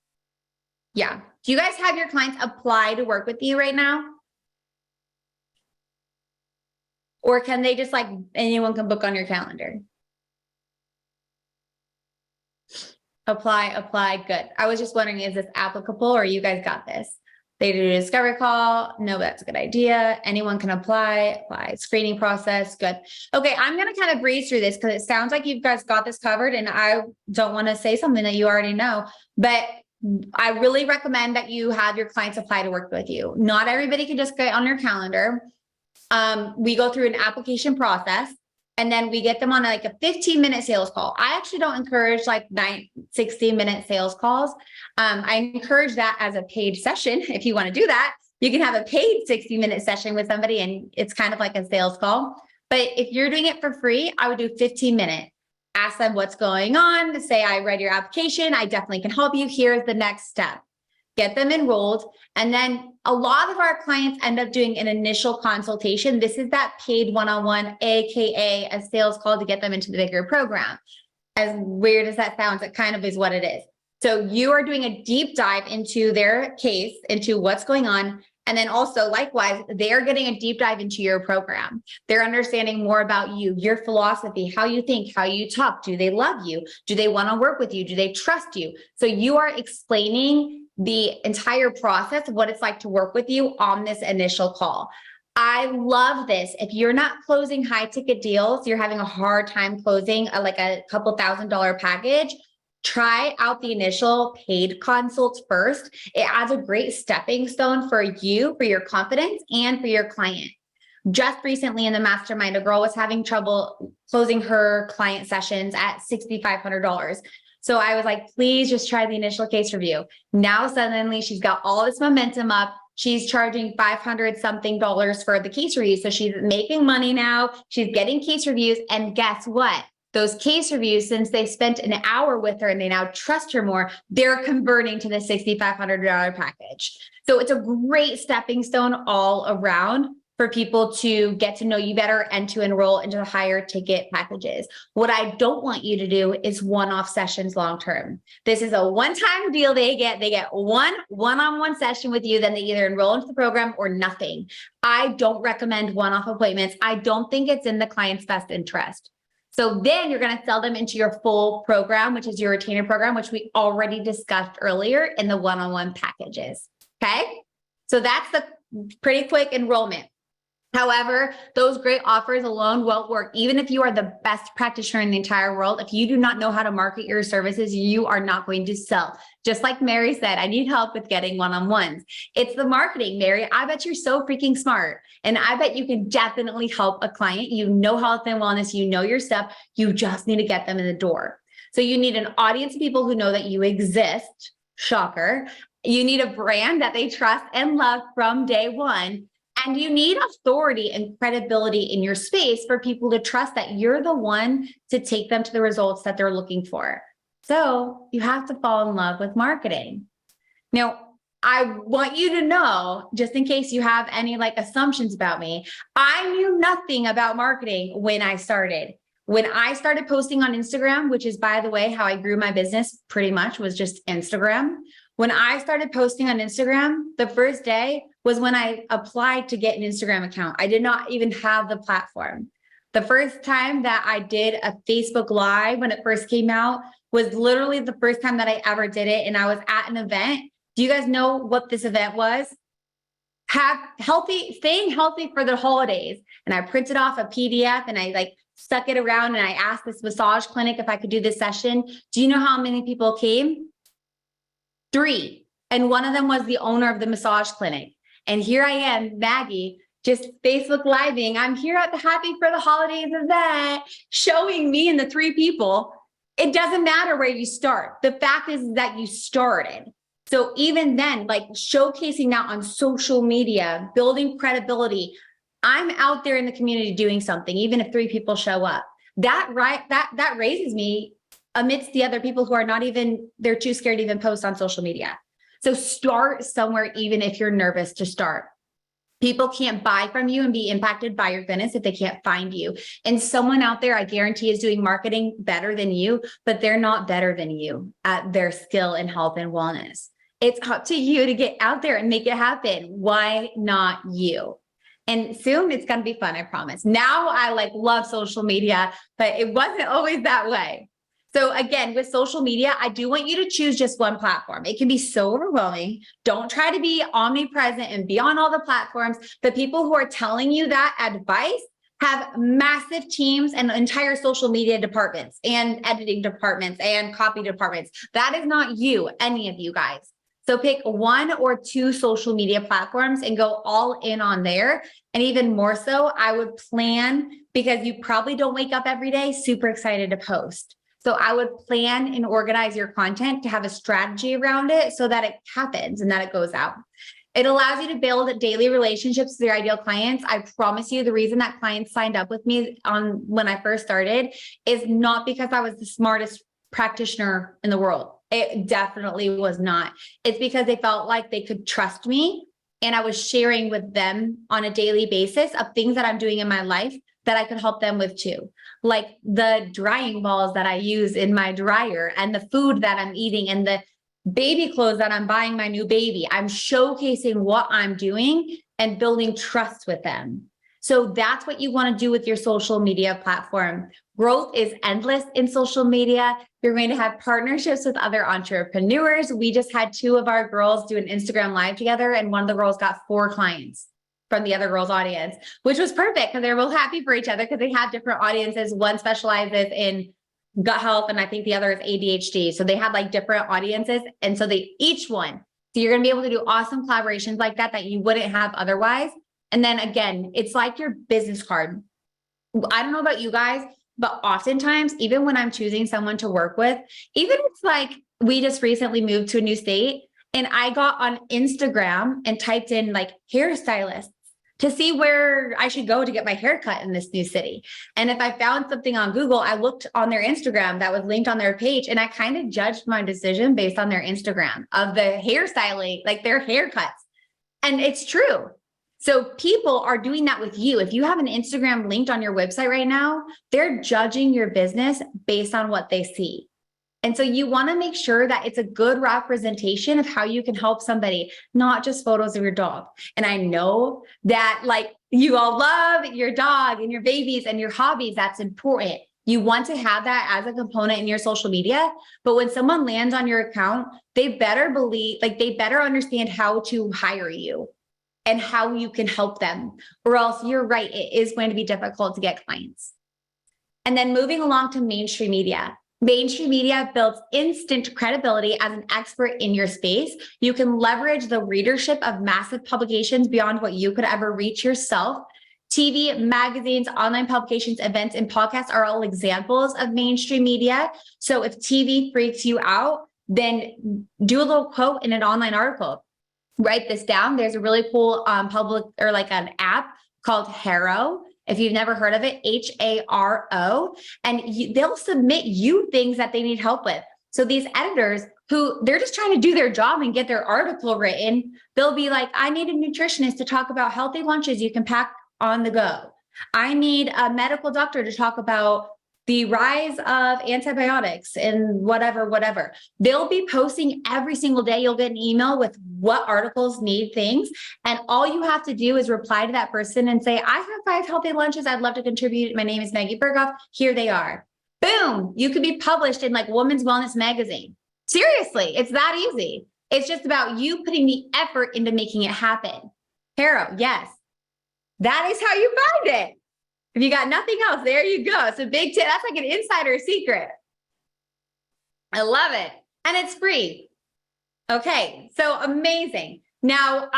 Yeah. Do you guys have your clients apply to work with you right now? Or can they just like, anyone can book on your calendar? Apply, good. I was just wondering, is this applicable or you guys got this? They do a discovery call. No, that's a good idea. Anyone can apply. Screening process. Good. Okay, I'm going to kind of breeze through this because it sounds like you guys got this covered, and I don't want to say something that you already know, but I really recommend that you have your clients apply to work with you. Not everybody can just get on your calendar. We go through an application process, and then we get them on like a 15-minute sales call. I actually don't encourage like 60-minute sales calls. I encourage that as a paid session. If you want to do that, you can have a paid 60-minute session with somebody, and it's kind of like a sales call. But if you're doing it for free, I would do 15-minute. Ask them what's going on. Say, I read your application. I definitely can help you. Here's the next step. Get them enrolled. And then a lot of our clients end up doing an initial consultation. This is that paid one-on-one, AKA a sales call to get them into the bigger program. As weird as that sounds, it kind of is what it is. So you are doing a deep dive into their case, into what's going on. And then also likewise, they're getting a deep dive into your program. They're understanding more about you, your philosophy, how you think, how you talk. Do they love you? Do they want to work with you? Do they trust you? So you are explaining the entire process of what it's like to work with you on this initial call. I love this. If you're not closing high ticket deals, you're having a hard time closing like a couple $1,000 package, try out the initial paid consults first. It adds a great stepping stone for you, for your confidence, and for your client. Just recently in the mastermind, a girl was having trouble closing her client sessions at $6,500. So I was like, please just try the initial case review. Now suddenly she's got all this momentum up. She's charging $500 something for the case reviews. So she's making money now. She's getting case reviews. And guess what? Those case reviews, since they spent an hour with her and they now trust her more, they're converting to the $6,500 package. So it's a great stepping stone all around for people to get to know you better and to enroll into the higher ticket packages. What I don't want you to do is one-off sessions long-term. This is a one-time deal they get one-on-one session with you, then they either enroll into the program or nothing. I don't recommend one-off appointments. I don't think it's in the client's best interest. So then you're going to sell them into your full program, which is your retainer program, which we already discussed earlier in the one-on-one packages. Okay. So that's the pretty quick enrollment. However, those great offers alone won't work. Even if you are the best practitioner in the entire world, if you do not know how to market your services, you are not going to sell. Just like Mary said, I need help with getting one-on-ones. It's the marketing, Mary. I bet you're so freaking smart. And I bet you can definitely help a client. You know health and wellness, you know your stuff. You just need to get them in the door. So you need an audience of people who know that you exist. Shocker. You need a brand that they trust and love from day one. And you need authority and credibility in your space for people to trust that you're the one to take them to the results that they're looking for. So you have to fall in love with marketing. Now, I want you to know, just in case you have any like assumptions about me, I knew nothing about marketing when I started. When I started posting on Instagram, which is, by the way, how I grew my business pretty much was just Instagram. When I started posting on Instagram, the first day was when I applied to get an Instagram account. I did not even have the platform. The first time that I did a Facebook Live when it first came out was literally the first time that I ever did it. And I was at an event. Do you guys know what this event was? Staying healthy for the holidays. And I printed off a PDF and I like stuck it around and I asked this massage clinic if I could do this session. Do you know how many people came? 3. And one of them was the owner of the massage clinic. And here I am, Maggie, just Facebook Living. I'm here at the Happy for the Holidays event, showing me and the 3 people. It doesn't matter where you start. The fact is that you started. So even then, like showcasing that on social media, building credibility, I'm out there in the community doing something, even if 3 people show up. That raises me amidst the other people who are not even, they're too scared to even post on social media. So start somewhere, even if you're nervous to start. People can't buy from you and be impacted by your goodness if they can't find you. And someone out there, I guarantee, is doing marketing better than you, but they're not better than you at their skill in health and wellness. It's up to you to get out there and make it happen. Why not you? And soon it's going to be fun, I promise. Now I love social media, but it wasn't always that way. So again, with social media, I do want you to choose just one platform. It can be so overwhelming. Don't try to be omnipresent and be on all the platforms. The people who are telling you that advice have massive teams and entire social media departments and editing departments and copy departments. That is not you, any of you guys. So pick 1 or 2 social media platforms and go all in on there. And even more so, I would plan, because you probably don't wake up every day super excited to post. So I would plan and organize your content to have a strategy around it so that it happens and that it goes out. It allows you to build daily relationships with your ideal clients. I promise you, the reason that clients signed up with me when I first started is not because I was the smartest practitioner in the world. It definitely was not. It's because they felt like they could trust me and I was sharing with them on a daily basis of things that I'm doing in my life that I could help them with too. Like the drying balls that I use in my dryer and the food that I'm eating and the baby clothes that I'm buying my new baby. I'm showcasing what I'm doing and building trust with them. So that's what you want to do with your social media platform. Growth is endless in social media. You're going to have partnerships with other entrepreneurs. We just had 2 of our girls do an Instagram live together, and one of the girls got 4 clients from the other girl's audience, which was perfect because they're both happy for each other because they have different audiences. One specializes in gut health, and I think the other is ADHD. So they have different audiences. And so so you're going to be able to do awesome collaborations like that you wouldn't have otherwise. And then again, it's like your business card. I don't know about you guys, but oftentimes, even when I'm choosing someone to work with, even it's we just recently moved to a new state and I got on Instagram and typed in hairstylist to see where I should go to get my hair cut in this new city. And if I found something on Google, I looked on their Instagram that was linked on their page, and I kind of judged my decision based on their Instagram of the hairstyling, their haircuts. And it's true. So people are doing that with you. If you have an Instagram linked on your website right now, they're judging your business based on what they see. And so you want to make sure that it's a good representation of how you can help somebody, not just photos of your dog. And I know that you all love your dog and your babies and your hobbies. That's important. You want to have that as a component in your social media. But when someone lands on your account, they better they better understand how to hire you and how you can help them, or else you're right, it is going to be difficult to get clients. And then moving along to mainstream media. Mainstream media builds instant credibility as an expert in your space. You can leverage the readership of massive publications beyond what you could ever reach yourself. TV, magazines, online publications, events, and podcasts are all examples of mainstream media. So if TV freaks you out, then do a little quote in an online article. Write this down. There's a really cool public or an app called Haro. If you've never heard of it, Haro, and they'll submit you things that they need help with. So these editors who they're just trying to do their job and get their article written, they'll be like, I need a nutritionist to talk about healthy lunches you can pack on the go. I need a medical doctor to talk about the rise of antibiotics and whatever. They'll be posting every single day. You'll get an email with what articles need things. And all you have to do is reply to that person and say, I have 5 healthy lunches I'd love to contribute. My name is Maggie Berghoff. Here they are. Boom. You could be published in like Women's Wellness Magazine. Seriously, it's that easy. It's just about you putting the effort into making it happen. Caro, yes. That is how you find it. If you got nothing else, there you go. It's a big tip. That's like an insider secret. I love it. And it's free. Okay, so amazing. Now,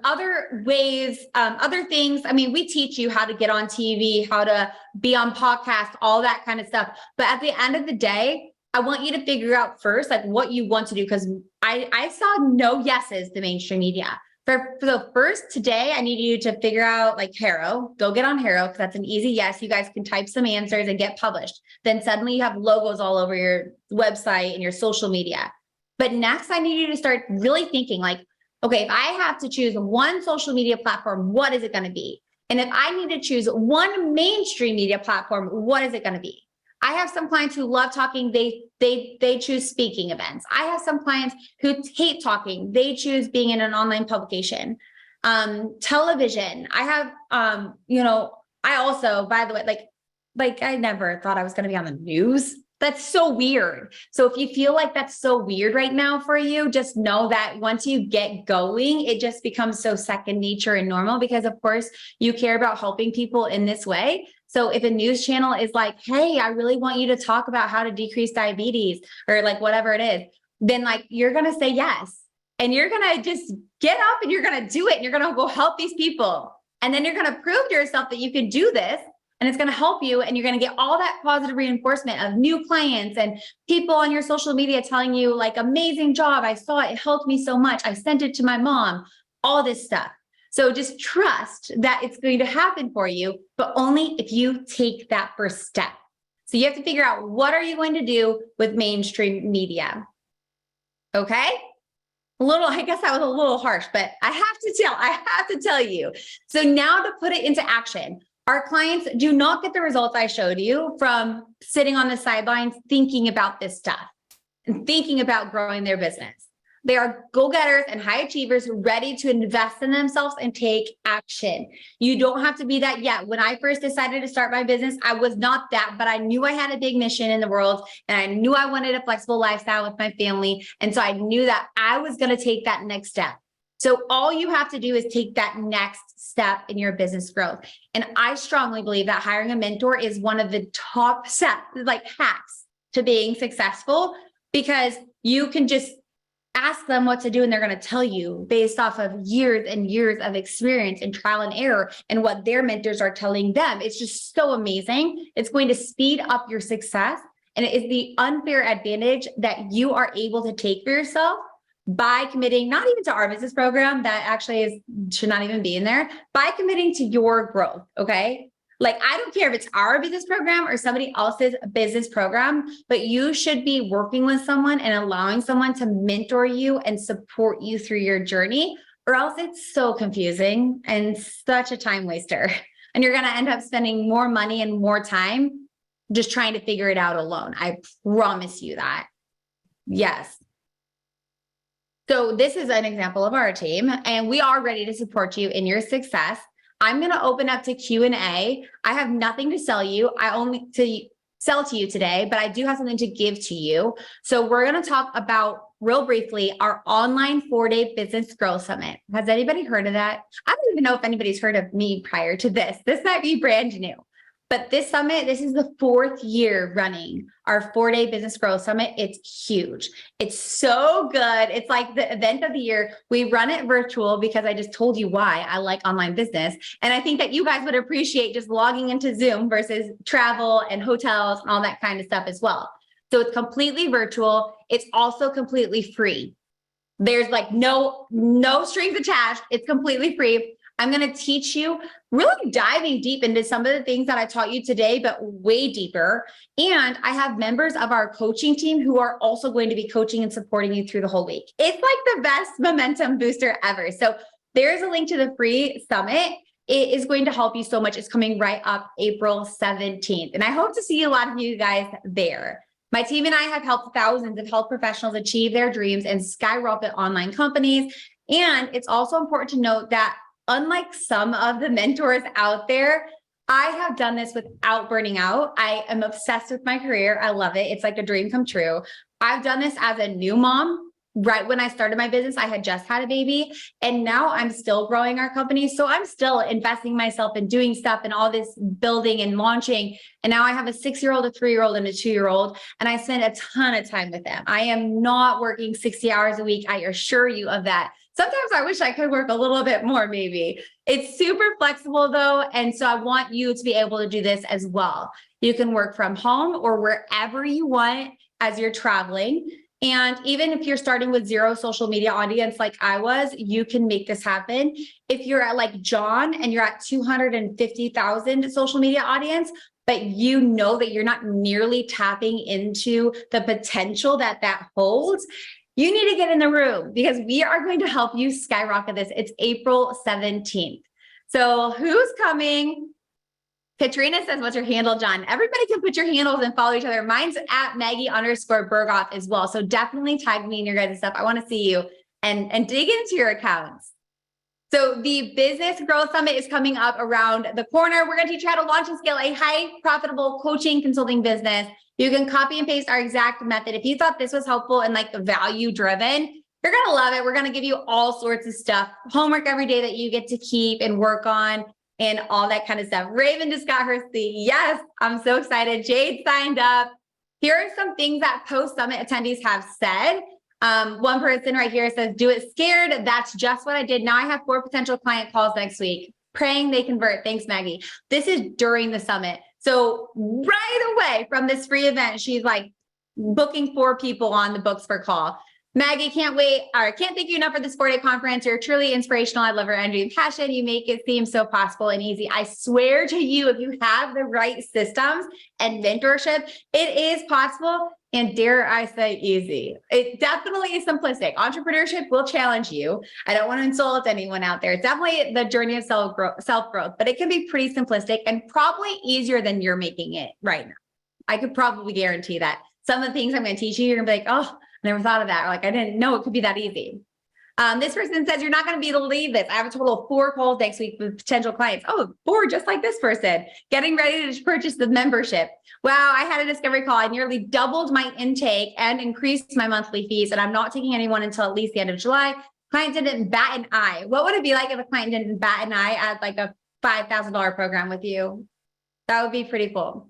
other ways, other things, I mean, we teach you how to get on TV, how to be on podcasts, all that kind of stuff. But at the end of the day, I want you to figure out first, like what you want to do, because I saw no yeses to mainstream media. So first today, I need you to figure out like Haro, go get on Haro, because that's an easy yes. You guys can type some answers and get published. Then suddenly you have logos all over your website and your social media. But next, I need you to start really thinking like, okay, if I have to choose one social media platform, what is it going to be? And if I need to choose one mainstream media platform, what is it going to be? I have some clients who love talking. They choose speaking events. I have some clients who hate talking. They choose being in an online publication. Television. I have, I also, by the way, like I never thought I was going to be on the news. That's so weird. So if you feel like that's so weird right now for you, just know that once you get going, it just becomes so second nature and normal, because of course you care about helping people in this way. So if a news channel is like, hey, I really want you to talk about how to decrease diabetes or like whatever it is, then like you're going to say yes. And you're going to just get up and you're going to do it. And you're going to go help these people. And then you're going to prove to yourself that you can do this. And it's going to help you. And you're going to get all that positive reinforcement of new clients and people on your social media telling you like, amazing job. I saw it. It helped me so much. I sent it to my mom, all this stuff. So just trust that it's going to happen for you, but only if you take that first step. So you have to figure out, what are you going to do with mainstream media? Okay? I guess that was a little harsh, but I have to tell you. So now to put it into action, our clients do not get the results I showed you from sitting on the sidelines thinking about this stuff and thinking about growing their business. They are go-getters and high achievers ready to invest in themselves and take action. You don't have to be that yet. When I first decided to start my business, I was not that, but I knew I had a big mission in the world and I knew I wanted a flexible lifestyle with my family. And so I knew that I was going to take that next step. So all you have to do is take that next step in your business growth. And I strongly believe that hiring a mentor is one of the top hacks to being successful, because you can just ask them what to do and they're going to tell you based off of years and years of experience and trial and error and what their mentors are telling them. It's just so amazing. It's going to speed up your success. And it is the unfair advantage that you are able to take for yourself by committing, not even to our business program, that actually should not even be in there, by committing to your growth. Okay. Like, I don't care if it's our business program or somebody else's business program, but you should be working with someone and allowing someone to mentor you and support you through your journey, or else it's so confusing and such a time waster. And you're going to end up spending more money and more time just trying to figure it out alone. I promise you that. Yes. So this is an example of our team, and we are ready to support you in your success. I'm going to open up to Q&A. I have nothing to sell you. I only to sell to you today, but I do have something to give to you. So we're going to talk about real briefly our online 4-day business growth summit. Has anybody heard of that? I don't even know if anybody's heard of me prior to this. This might be brand new. But this summit, this is the 4th year running our 4-day business growth summit. It's huge. It's so good. It's like the event of the year. We run it virtual because I just told you why I like online business. And I think that you guys would appreciate just logging into Zoom versus travel and hotels and all that kind of stuff as well. So it's completely virtual. It's also completely free. There's like no strings attached. It's completely free. I'm going to teach you, really diving deep into some of the things that I taught you today, but way deeper. And I have members of our coaching team who are also going to be coaching and supporting you through the whole week. It's like the best momentum booster ever. So there's a link to the free summit. It is going to help you so much. It's coming right up April 17th. And I hope to see a lot of you guys there. My team and I have helped thousands of health professionals achieve their dreams and skyrocket online companies. And it's also important to note that unlike some of the mentors out there, I have done this without burning out. I am obsessed with my career. I love it. It's like a dream come true. I've done this as a new mom. Right when I started my business, I had just had a baby, and now I'm still growing our company. So I'm still investing myself in doing stuff and all this building and launching. And now I have a 6-year-old, a 3-year-old, and a 2-year-old, and I spend a ton of time with them. I am not working 60 hours a week. I assure you of that. Sometimes I wish I could work a little bit more, maybe. It's super flexible though. And so I want you to be able to do this as well. You can work from home or wherever you want as you're traveling. And even if you're starting with 0 social media audience like I was, you can make this happen. If you're at like John and you're at 250,000 social media audience, but you know that you're not nearly tapping into the potential that holds, you need to get in the room because we are going to help you skyrocket this. It's April 17th. So who's coming? Katrina says, what's your handle, John? Everybody can put your handles and follow each other. Mine's at Maggie_Berghoff as well. So definitely tag me in your guys' stuff. I want to see you and dig into your accounts. So the Business Growth Summit is coming up around the corner. We're going to teach you how to launch and scale a high profitable coaching consulting business. You can copy and paste our exact method. If you thought this was helpful and like value driven, you're going to love it. We're going to give you all sorts of stuff, homework every day that you get to keep and work on, and all that kind of stuff. Raven just got her seat. Yes, I'm so excited. Jade signed up. Here are some things that post-summit attendees have said. One person right here says, do it scared. That's just what I did. Now I have 4 potential client calls next week. Praying they convert. Thanks, Maggie. This is during the summit. So right away from this free event, she's like booking 4 people on the books for call. Maggie, can't wait. Or can't thank you enough for this 4-day conference. You're truly inspirational. I love your energy and passion. You make it seem so possible and easy. I swear to you, if you have the right systems and mentorship, it is possible. And dare I say easy. It definitely is simplistic. Entrepreneurship will challenge you. I don't want to insult anyone out there. It's definitely the journey of self-growth, but it can be pretty simplistic and probably easier than you're making it right now. I could probably guarantee that. Some of the things I'm going to teach you, you're going to be like, oh, I never thought of that. Or like, I didn't know it could be that easy. This person says, you're not going to be able to believe this. I have a total of 4 calls next week with potential clients. Oh, 4, just like this person. Getting ready to purchase the membership. Wow, I had a discovery call. I nearly doubled my intake and increased my monthly fees. And I'm not taking anyone until at least the end of July. Client didn't bat an eye. What would it be like if a client didn't bat an eye at like a $5,000 program with you? That would be pretty cool.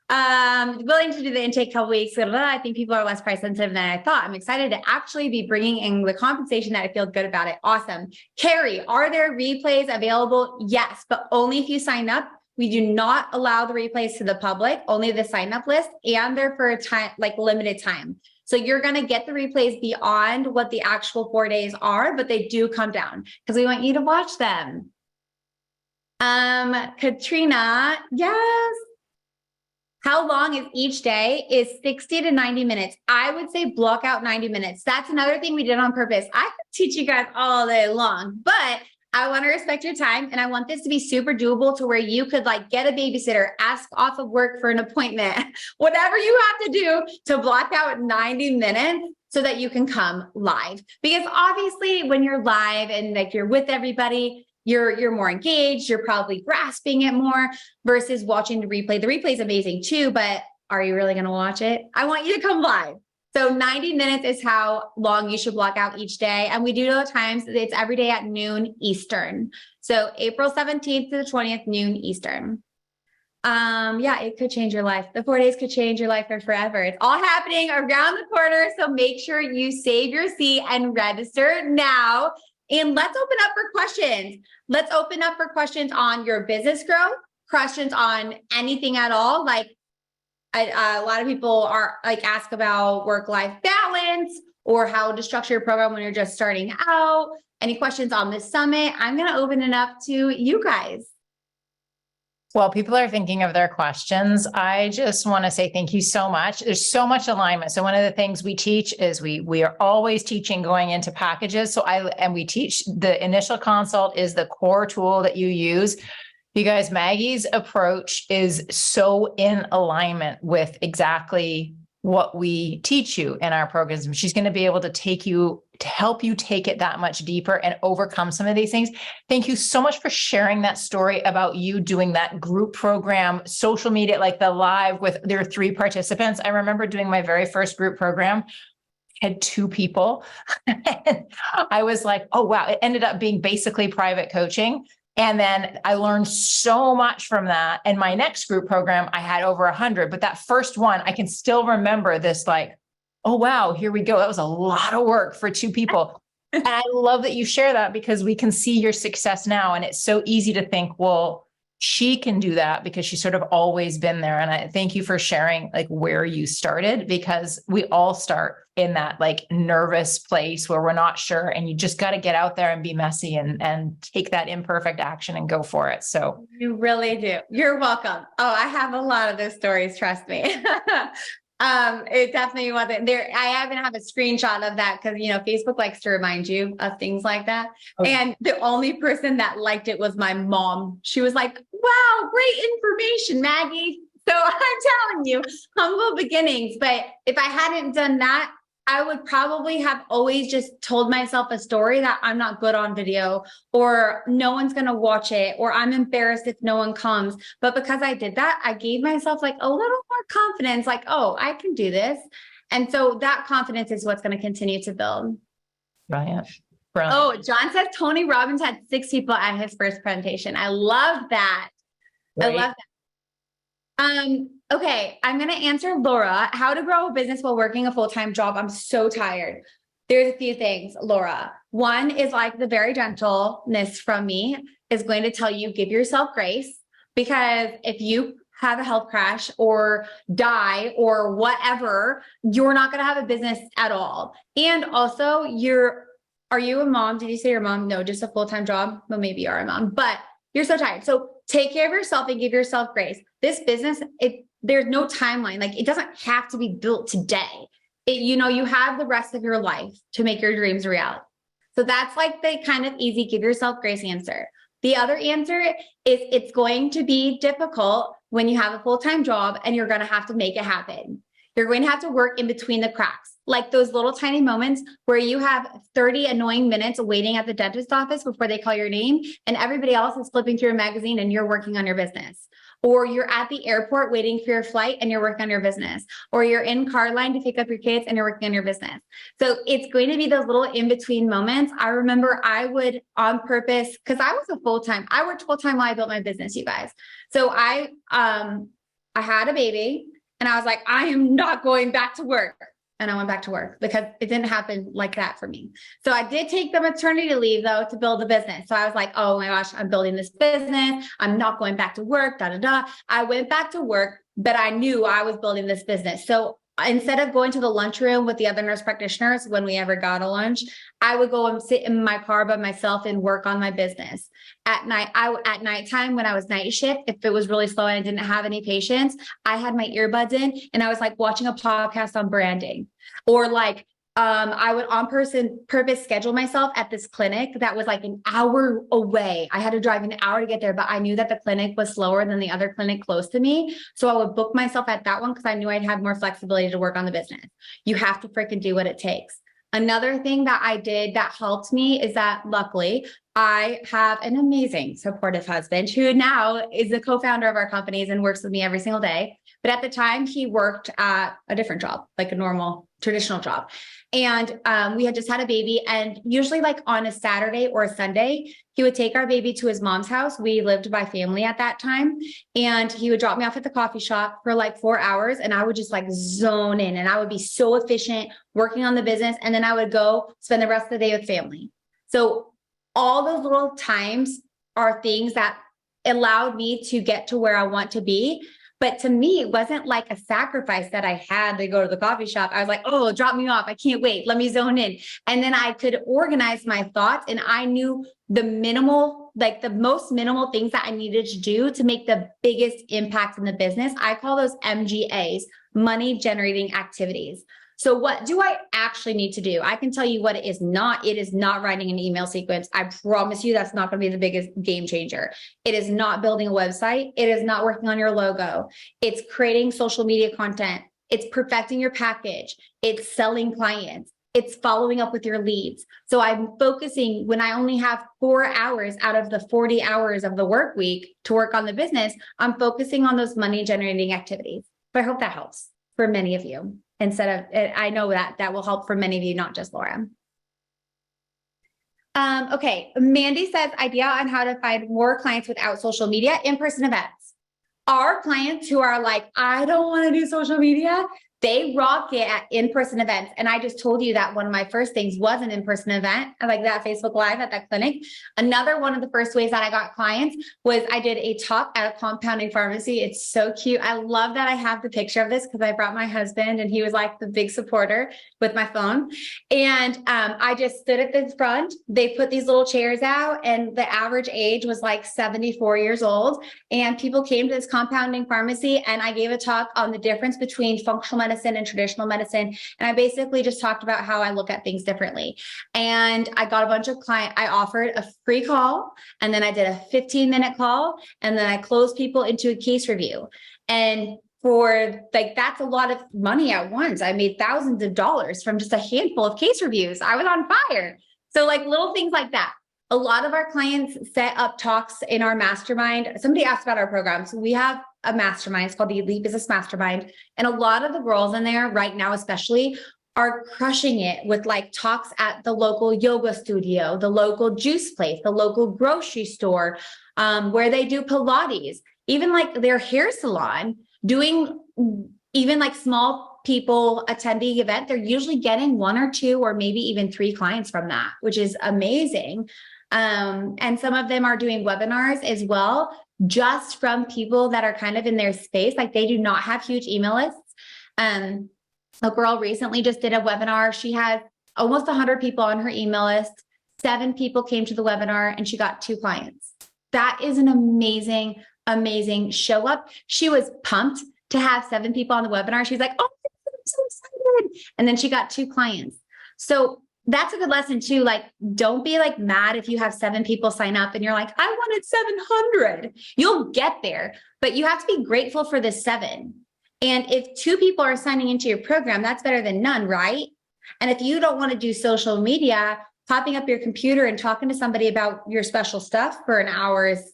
Willing to do the intake couple weeks. I think people are less price sensitive than I thought. I'm excited to actually be bringing in the compensation that I feel good about it. Awesome. Carrie, are there replays available? Yes, but only if you sign up. We do not allow the replays to the public, only the sign up list, and they're for a time, like limited time. So you're going to get the replays beyond what the actual 4 days are, but they do come down because we want you to watch them. Katrina, yes. How long is each day? Is 60 to 90 minutes. I would say block out 90 minutes. That's another thing we did on purpose. I could teach you guys all day long, but I want to respect your time. And I want this to be super doable to where you could like get a babysitter, ask off of work for an appointment, whatever you have to do to block out 90 minutes so that you can come live. Because obviously when you're live and like you're with everybody, you're more engaged, you're probably grasping it more versus watching the replay. The replay is amazing too, but are you really going to watch it? I want you to come live. So 90 minutes is how long you should block out each day. And we do know the times. It's every day at noon Eastern. So April 17th to the 20th, noon Eastern. Yeah, it could change your life. The 4 days could change your life for forever. It's all happening around the corner. So make sure you save your seat and register now. And let's open up for questions. Let's open up for questions on your business growth, questions on anything at all. Like a lot of people are like ask about work-life balance or how to structure your program when you're just starting out. any questions on this summit, I'm going to open it up to you guys. Well, people are thinking of their questions. I just want to say thank you so much. There's so much alignment. So one of the things we teach is we are always teaching going into packages. We teach the initial consult is the core tool that you use. You guys, Maggie's approach is so in alignment with exactly what we teach you in our programs. She's going to be able to help you take it that much deeper and overcome some of these things. Thank you so much for sharing that story about you doing that group program, social media, like the live with their 3 participants. I remember doing my very first group program, had 2 people. And I was like, oh, wow. It ended up being basically private coaching. And then I learned so much from that. And my next group program, I had over 100, but that first one, I can still remember this like, oh, wow, here we go. That was a lot of work for 2 people. And I love that you share that because we can see your success now. And it's so easy to think, well, she can do that because she's sort of always been there. And I thank you for sharing like where you started, because we all start in that like nervous place where we're not sure, and you just got to get out there and be messy and take that imperfect action and go for it. So you really do. You're welcome. Oh, I have a lot of those stories. Trust me. It definitely wasn't there. I even have a screenshot of that because, Facebook likes to remind you of things like that. Okay. And the only person that liked it was my mom. She was like, wow, great information, Maggie. So I'm telling you, humble beginnings. But if I hadn't done that, I would probably have always just told myself a story that I'm not good on video, or no one's going to watch it, or I'm embarrassed if no one comes. But because I did that, I gave myself like a little more confidence, like, oh, I can do this. And so that confidence is what's going to continue to build. Brilliant. Oh, John says Tony Robbins had 6 people at his first presentation. I love that. Right. I love that. Okay, I'm going to answer Laura. How to grow a business while working a full-time job. I'm so tired. There's a few things, Laura. One is like the very gentleness from me is going to tell you, give yourself grace, because if you have a health crash or die or whatever, you're not going to have a business at all. And also are you a mom? Did you say your mom? No, just a full-time job. Well, maybe you are a mom, but you're so tired. So take care of yourself and give yourself grace. This business, there's no timeline. Like it doesn't have to be built today. You have the rest of your life to make your dreams a reality. So that's like the kind of easy, give yourself grace answer. The other answer is it's going to be difficult when you have a full-time job and you're going to have to make it happen. You're going to have to work in between the cracks, like those little tiny moments where you have 30 annoying minutes waiting at the dentist office before they call your name, and everybody else is flipping through a magazine and you're working on your business. Or you're at the airport waiting for your flight and you're working on your business. Or you're in car line to pick up your kids and you're working on your business. So it's going to be those little in-between moments. I remember I would on purpose, because I worked full-time while I built my business, you guys. So I had a baby and I was like, I am not going back to work. And I went back to work because it didn't happen like that for me. So I did take the maternity leave though to build a business. So I was like, oh my gosh, I'm building this business. I'm not going back to work, I went back to work, but I knew I was building this business. So instead of going to the lunchroom with the other nurse practitioners, when we ever got a lunch, I would go and sit in my car by myself and work on my business. At night, at nighttime, when I was night shift, if it was really slow and I didn't have any patients, I had my earbuds in and I was like watching a podcast on branding, or like I would on purpose schedule myself at this clinic that was like an hour away. I had to drive an hour to get there, but I knew that the clinic was slower than the other clinic close to me. So I would book myself at that one because I knew I'd have more flexibility to work on the business. You have to freaking do what it takes. Another thing that I did that helped me is that luckily I have an amazing supportive husband who now is the co-founder of our companies and works with me every single day. But at the time he worked at a different job, like a normal traditional job. And we had just had a baby, and usually like on a Saturday or a Sunday, he would take our baby to his mom's house. We lived by family at that time, and he would drop me off at the coffee shop for like 4 hours, and I would just like zone in, and I would be so efficient working on the business. And then I would go spend the rest of the day with family. So all those little times are things that allowed me to get to where I want to be. But to me, it wasn't like a sacrifice that I had to go to the coffee shop. I was like, oh, drop me off. I can't wait. Let me zone in. And then I could organize my thoughts, and I knew the most minimal things that I needed to do to make the biggest impact in the business. I call those MGAs, money generating activities. So what do I actually need to do? I can tell you what it is not. It is not writing an email sequence. I promise you that's not going to be the biggest game changer. It is not building a website. It is not working on your logo. It's creating social media content. It's perfecting your package. It's selling clients. It's following up with your leads. So I'm focusing when I only have 4 hours out of the 40 hours of the work week to work on the business, I'm focusing on those money generating activities. But I hope that helps for many of you. I know that will help for many of you, not just Laura. Okay. Mandy says idea on how to find more clients without social media, in-person events. Our clients who are like, I don't want to do social media, they rock it at in-person events. And I just told you that one of my first things was an in-person event, like that Facebook Live at that clinic. Another one of the first ways that I got clients was I did a talk at a compounding pharmacy. It's so cute. I love that I have the picture of this because I brought my husband and he was like the big supporter with my phone. And I just stood at the front. They put these little chairs out and the average age was like 74 years old. And people came to this compounding pharmacy and I gave a talk on the difference between functional medicine and traditional medicine. And I basically just talked about how I look at things differently. And I got a bunch of clients. I offered a free call, and then I did a 15-minute call, and then I closed people into a case review. And for that's a lot of money at once. I made thousands of dollars from just a handful of case reviews. I was on fire. So little things like that. A lot of our clients set up talks in our mastermind. Somebody asked about our program. So we have a mastermind. It's called the Elite Business Mastermind. And a lot of the girls in there right now, especially, are crushing it with talks at the local yoga studio, the local juice place, the local grocery store, where they do Pilates, even their hair salon, doing even small people attending event. They're usually getting 1 or 2 or maybe even 3 clients from that, which is amazing. And some of them are doing webinars as well, just from people that are kind of in their space. They do not have huge email lists. A girl recently just did a webinar. She had almost 100 people on her email list. 7 people came to the webinar and she got 2 clients. That is an amazing, amazing show up. She was pumped to have 7 people on the webinar. She's like, oh, I'm so excited. And then she got 2 clients. So that's a good lesson too. Don't be mad if you have 7 people sign up and you're like, I wanted 700. You'll get there, but you have to be grateful for the 7. And if 2 people are signing into your program, that's better than none, right? And if you don't want to do social media, popping up your computer and talking to somebody about your special stuff for an hour is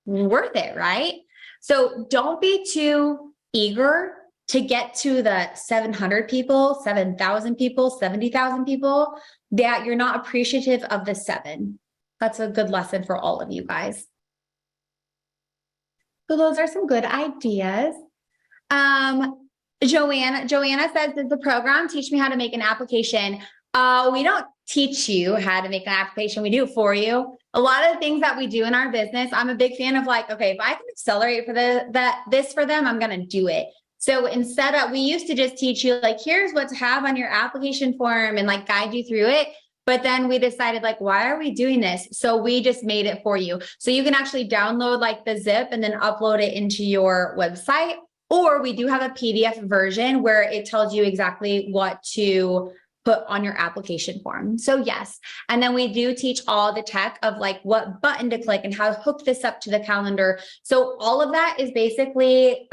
worth it, right? So don't be too eager to get to the 700 people, 7,000 people, 70,000 people, that you're not appreciative of the 7. That's a good lesson for all of you guys. So those are some good ideas. Joanna says, does the program teach me how to make an application? We don't teach you how to make an application. We do it for you. A lot of the things that we do in our business, I'm a big fan of okay, if I can accelerate for this for them, I'm going to do it. So instead of, we used to just teach you here's what to have on your application form and guide you through it. But then we decided why are we doing this? So we just made it for you. So you can actually download the zip and then upload it into your website. Or we do have a PDF version where it tells you exactly what to put on your application form. So yes. And then we do teach all the tech of what button to click and how to hook this up to the calendar. So all of that is basically,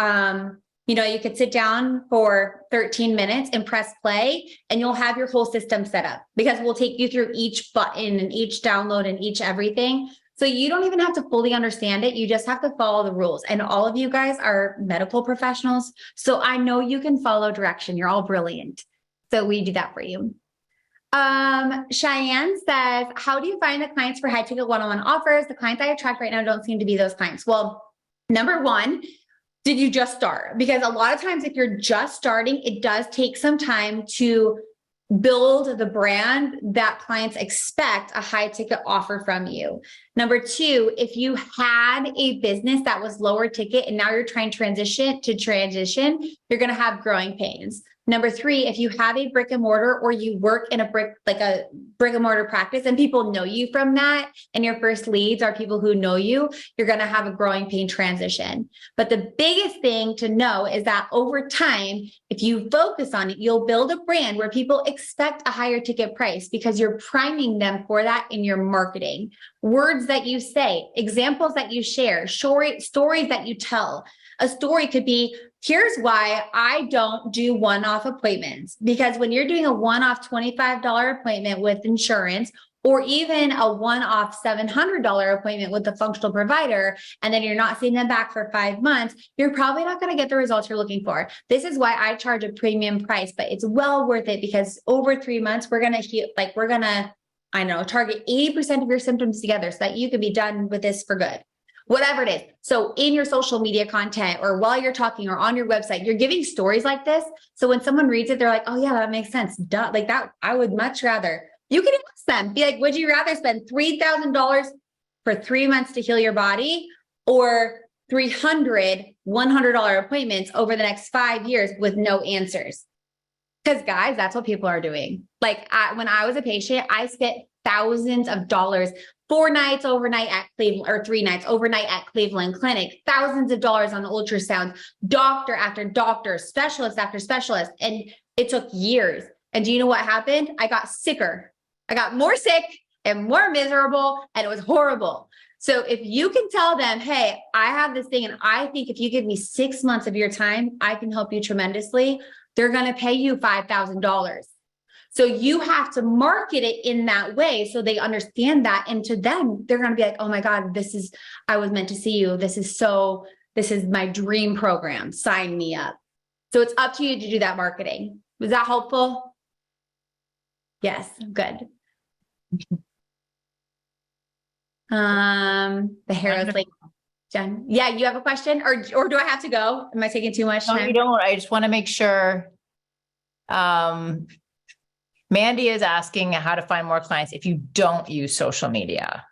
you could sit down for 13 minutes and press play and you'll have your whole system set up, because we'll take you through each button and each download and each everything. So you don't even have to fully understand it. You just have to follow the rules. And all of you guys are medical professionals. So I know you can follow direction. You're all brilliant. So we do that for you. Cheyenne says, how do you find the clients for high ticket one-on-one offers? The clients I attract right now don't seem to be those clients. Well, number one, did you just start? Because a lot of times if you're just starting, it does take some time to build the brand that clients expect a high ticket offer from you. Number two, if you had a business that was lower ticket and now you're trying to transition, you're going to have growing pains. Number three, if you have a brick and mortar or you work in a brick and mortar practice and people know you from that, and your first leads are people who know you, you're going to have a growing pain transition. But the biggest thing to know is that over time, if you focus on it, you'll build a brand where people expect a higher ticket price because you're priming them for that in your marketing. Words that you say, examples that you share, stories that you tell. A story could be, here's why I don't do one-off appointments. Because when you're doing a one-off $25 appointment with insurance, or even a one-off $700 appointment with a functional provider, and then you're not seeing them back for 5 months, you're probably not going to get the results you're looking for. This is why I charge a premium price, but it's well worth it because over 3 months, we're going to target 80% of your symptoms together so that you can be done with this for good. Whatever it is. So in your social media content or while you're talking or on your website, you're giving stories like this. So when someone reads it, they're like, oh yeah, that makes sense. Duh. Like that, I would much rather. You can ask them, be like, would you rather spend $3,000 for 3 months to heal your body or 300 $100 appointments over the next 5 years with no answers? Because guys, that's what people are doing. Like when I was a patient, I spent thousands of dollars, 4 nights overnight at Cleveland, or 3 nights overnight at Cleveland Clinic, thousands of dollars on ultrasound, doctor after doctor, specialist after specialist. And it took years. And do you know what happened? I got sicker. I got more sick and more miserable, and it was horrible. So if you can tell them, hey, I have this thing, and I think if you give me 6 months of your time, I can help you tremendously, they're going to pay you $5,000. So you have to market it in that way so they understand that. And to them, they're going to be like, oh my God, I was meant to see you. This is my dream program. Sign me up. So it's up to you to do that marketing. Was that helpful? Yes. Good. The hair is like, Jen. Yeah. You have a question or do I have to go? Am I taking too much time? No, you don't. I just want to make sure. Mandy is asking how to find more clients if you don't use social media.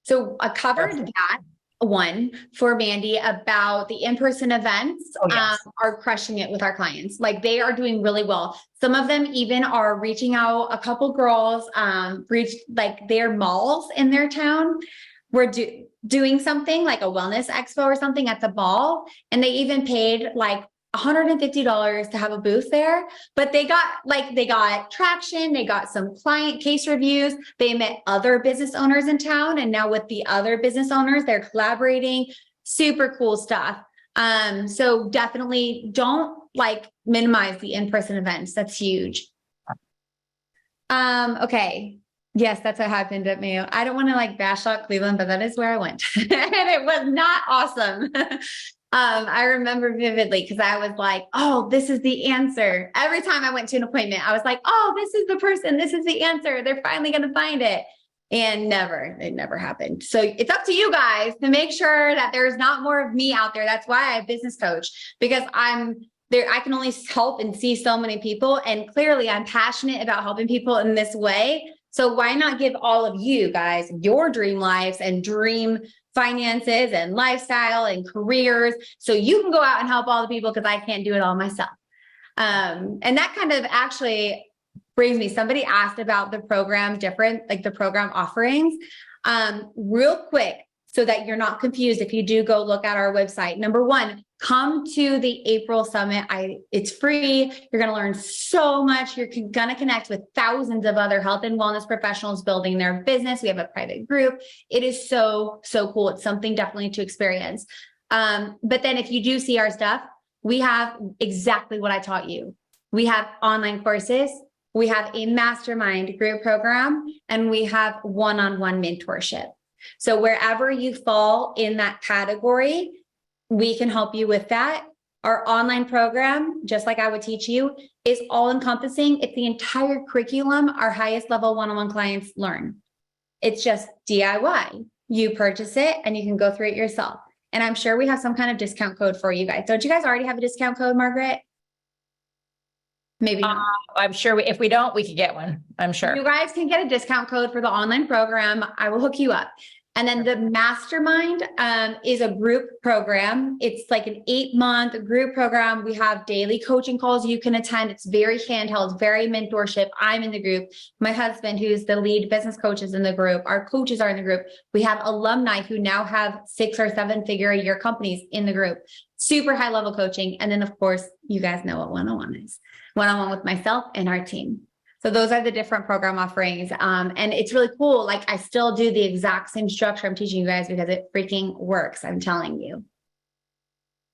So I covered that one for Mandy about the in-person events. Oh, yes. Are crushing it with our clients. Like they are doing really well. Some of them even are reaching out. A couple girls reached like their malls in their town were doing something like a wellness expo or something at the mall. And they even paid like $150 to have a booth there, but they got traction. They got some client case reviews. They met other business owners in town. And now with the other business owners, they're collaborating. Super cool stuff. So definitely don't minimize the in-person events. That's huge. Okay. Yes, that's what happened at Mayo. I don't want to bash out Cleveland, but that is where I went. And it was not awesome. I remember vividly because I was like, oh, this is the answer. Every time I went to an appointment, I was like, oh, this is the person. This is the answer. They're finally going to find it. And it never happened. So it's up to you guys to make sure that there's not more of me out there. That's why I have business coach, because I'm there. I can only help and see so many people. And clearly I'm passionate about helping people in this way. So why not give all of you guys your dream lives and dream finances and lifestyle and careers so you can go out and help all the people, because I can't do it all myself. And that kind of actually brings me, somebody asked about the program the program offerings. Real quick, so that you're not confused if you do go look at our website. Number one, come to the April summit. It's free. You're going to learn so much. You're going to connect with thousands of other health and wellness professionals building their business. We have a private group. It is so, so cool. It's something definitely to experience. But then if you do see our stuff, we have exactly what I taught you. We have online courses. We have a mastermind group program, and we have one-on-one mentorship. So wherever you fall in that category, we can help you with that. Our online program, just like I would teach you, is all encompassing. It's the entire curriculum our highest level one-on-one clients learn. It's just DIY. You purchase it and you can go through it yourself. And I'm sure we have some kind of discount code for you guys. Don't you guys already have a discount code, Margaret? Maybe not. I'm sure if we don't, we could get one. I'm sure. You guys can get a discount code for the online program. I will hook you up. And then the mastermind is a group program. It's like an 8-month group program. We have daily coaching calls you can attend. It's very handheld, very mentorship. I'm in the group. My husband, who's the lead business coach, is in the group. Our coaches are in the group. We have alumni who now have 6 or 7 figure a year companies in the group. Super high level coaching. And then of course, you guys know what one-on-one is. One-on-one with myself and our team. So those are the different program offerings. And it's really cool. Like I still do the exact same structure I'm teaching you guys because it freaking works. I'm telling you.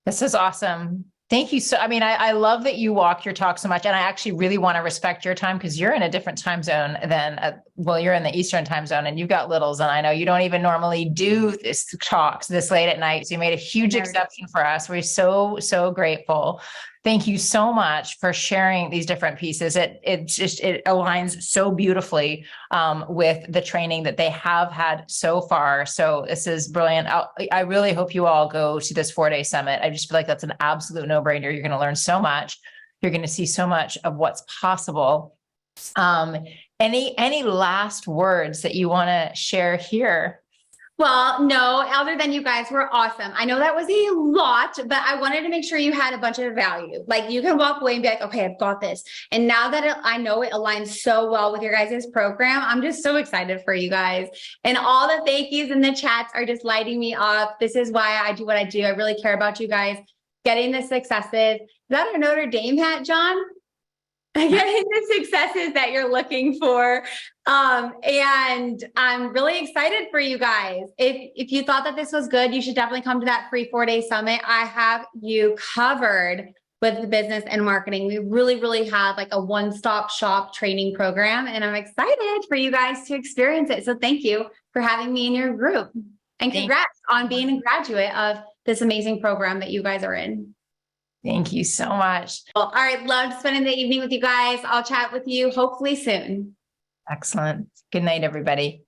This is awesome. Thank you. So, I love that you walk your talk so much. And I actually really want to respect your time because you're in a different time zone than, you're in the Eastern time zone and you've got littles. And I know you don't even normally do this talks this late at night. So you made a huge exception for us. We're so, so grateful. Thank you so much for sharing these different pieces. It aligns so beautifully with the training that they have had so far. So this is brilliant. I really hope you all go to this 4-day summit. I just feel like that's an absolute no-brainer. You're going to learn so much. You're going to see so much of what's possible. Any last words that you want to share here? Well, no, other than you guys were awesome. I know that was a lot, but I wanted to make sure you had a bunch of value. Like you can walk away and be like, okay, I've got this. And now that I know it aligns so well with your guys' program, I'm just so excited for you guys. And all the thank yous in the chats are just lighting me up. This is why I do what I do. I really care about you guys getting the successes. Is that a Notre Dame hat, John? Getting the successes that you're looking for. And I'm really excited for you guys. If you thought that this was good, you should definitely come to that free 4-day summit. I have you covered with the business and marketing. We really, really have like a one-stop shop training program, and I'm excited for you guys to experience it. So thank you for having me in your group, and congrats on being a graduate of this amazing program that you guys are in. Thank you so much. Well, all right. Loved spending the evening with you guys. I'll chat with you hopefully soon. Excellent. Good night, everybody.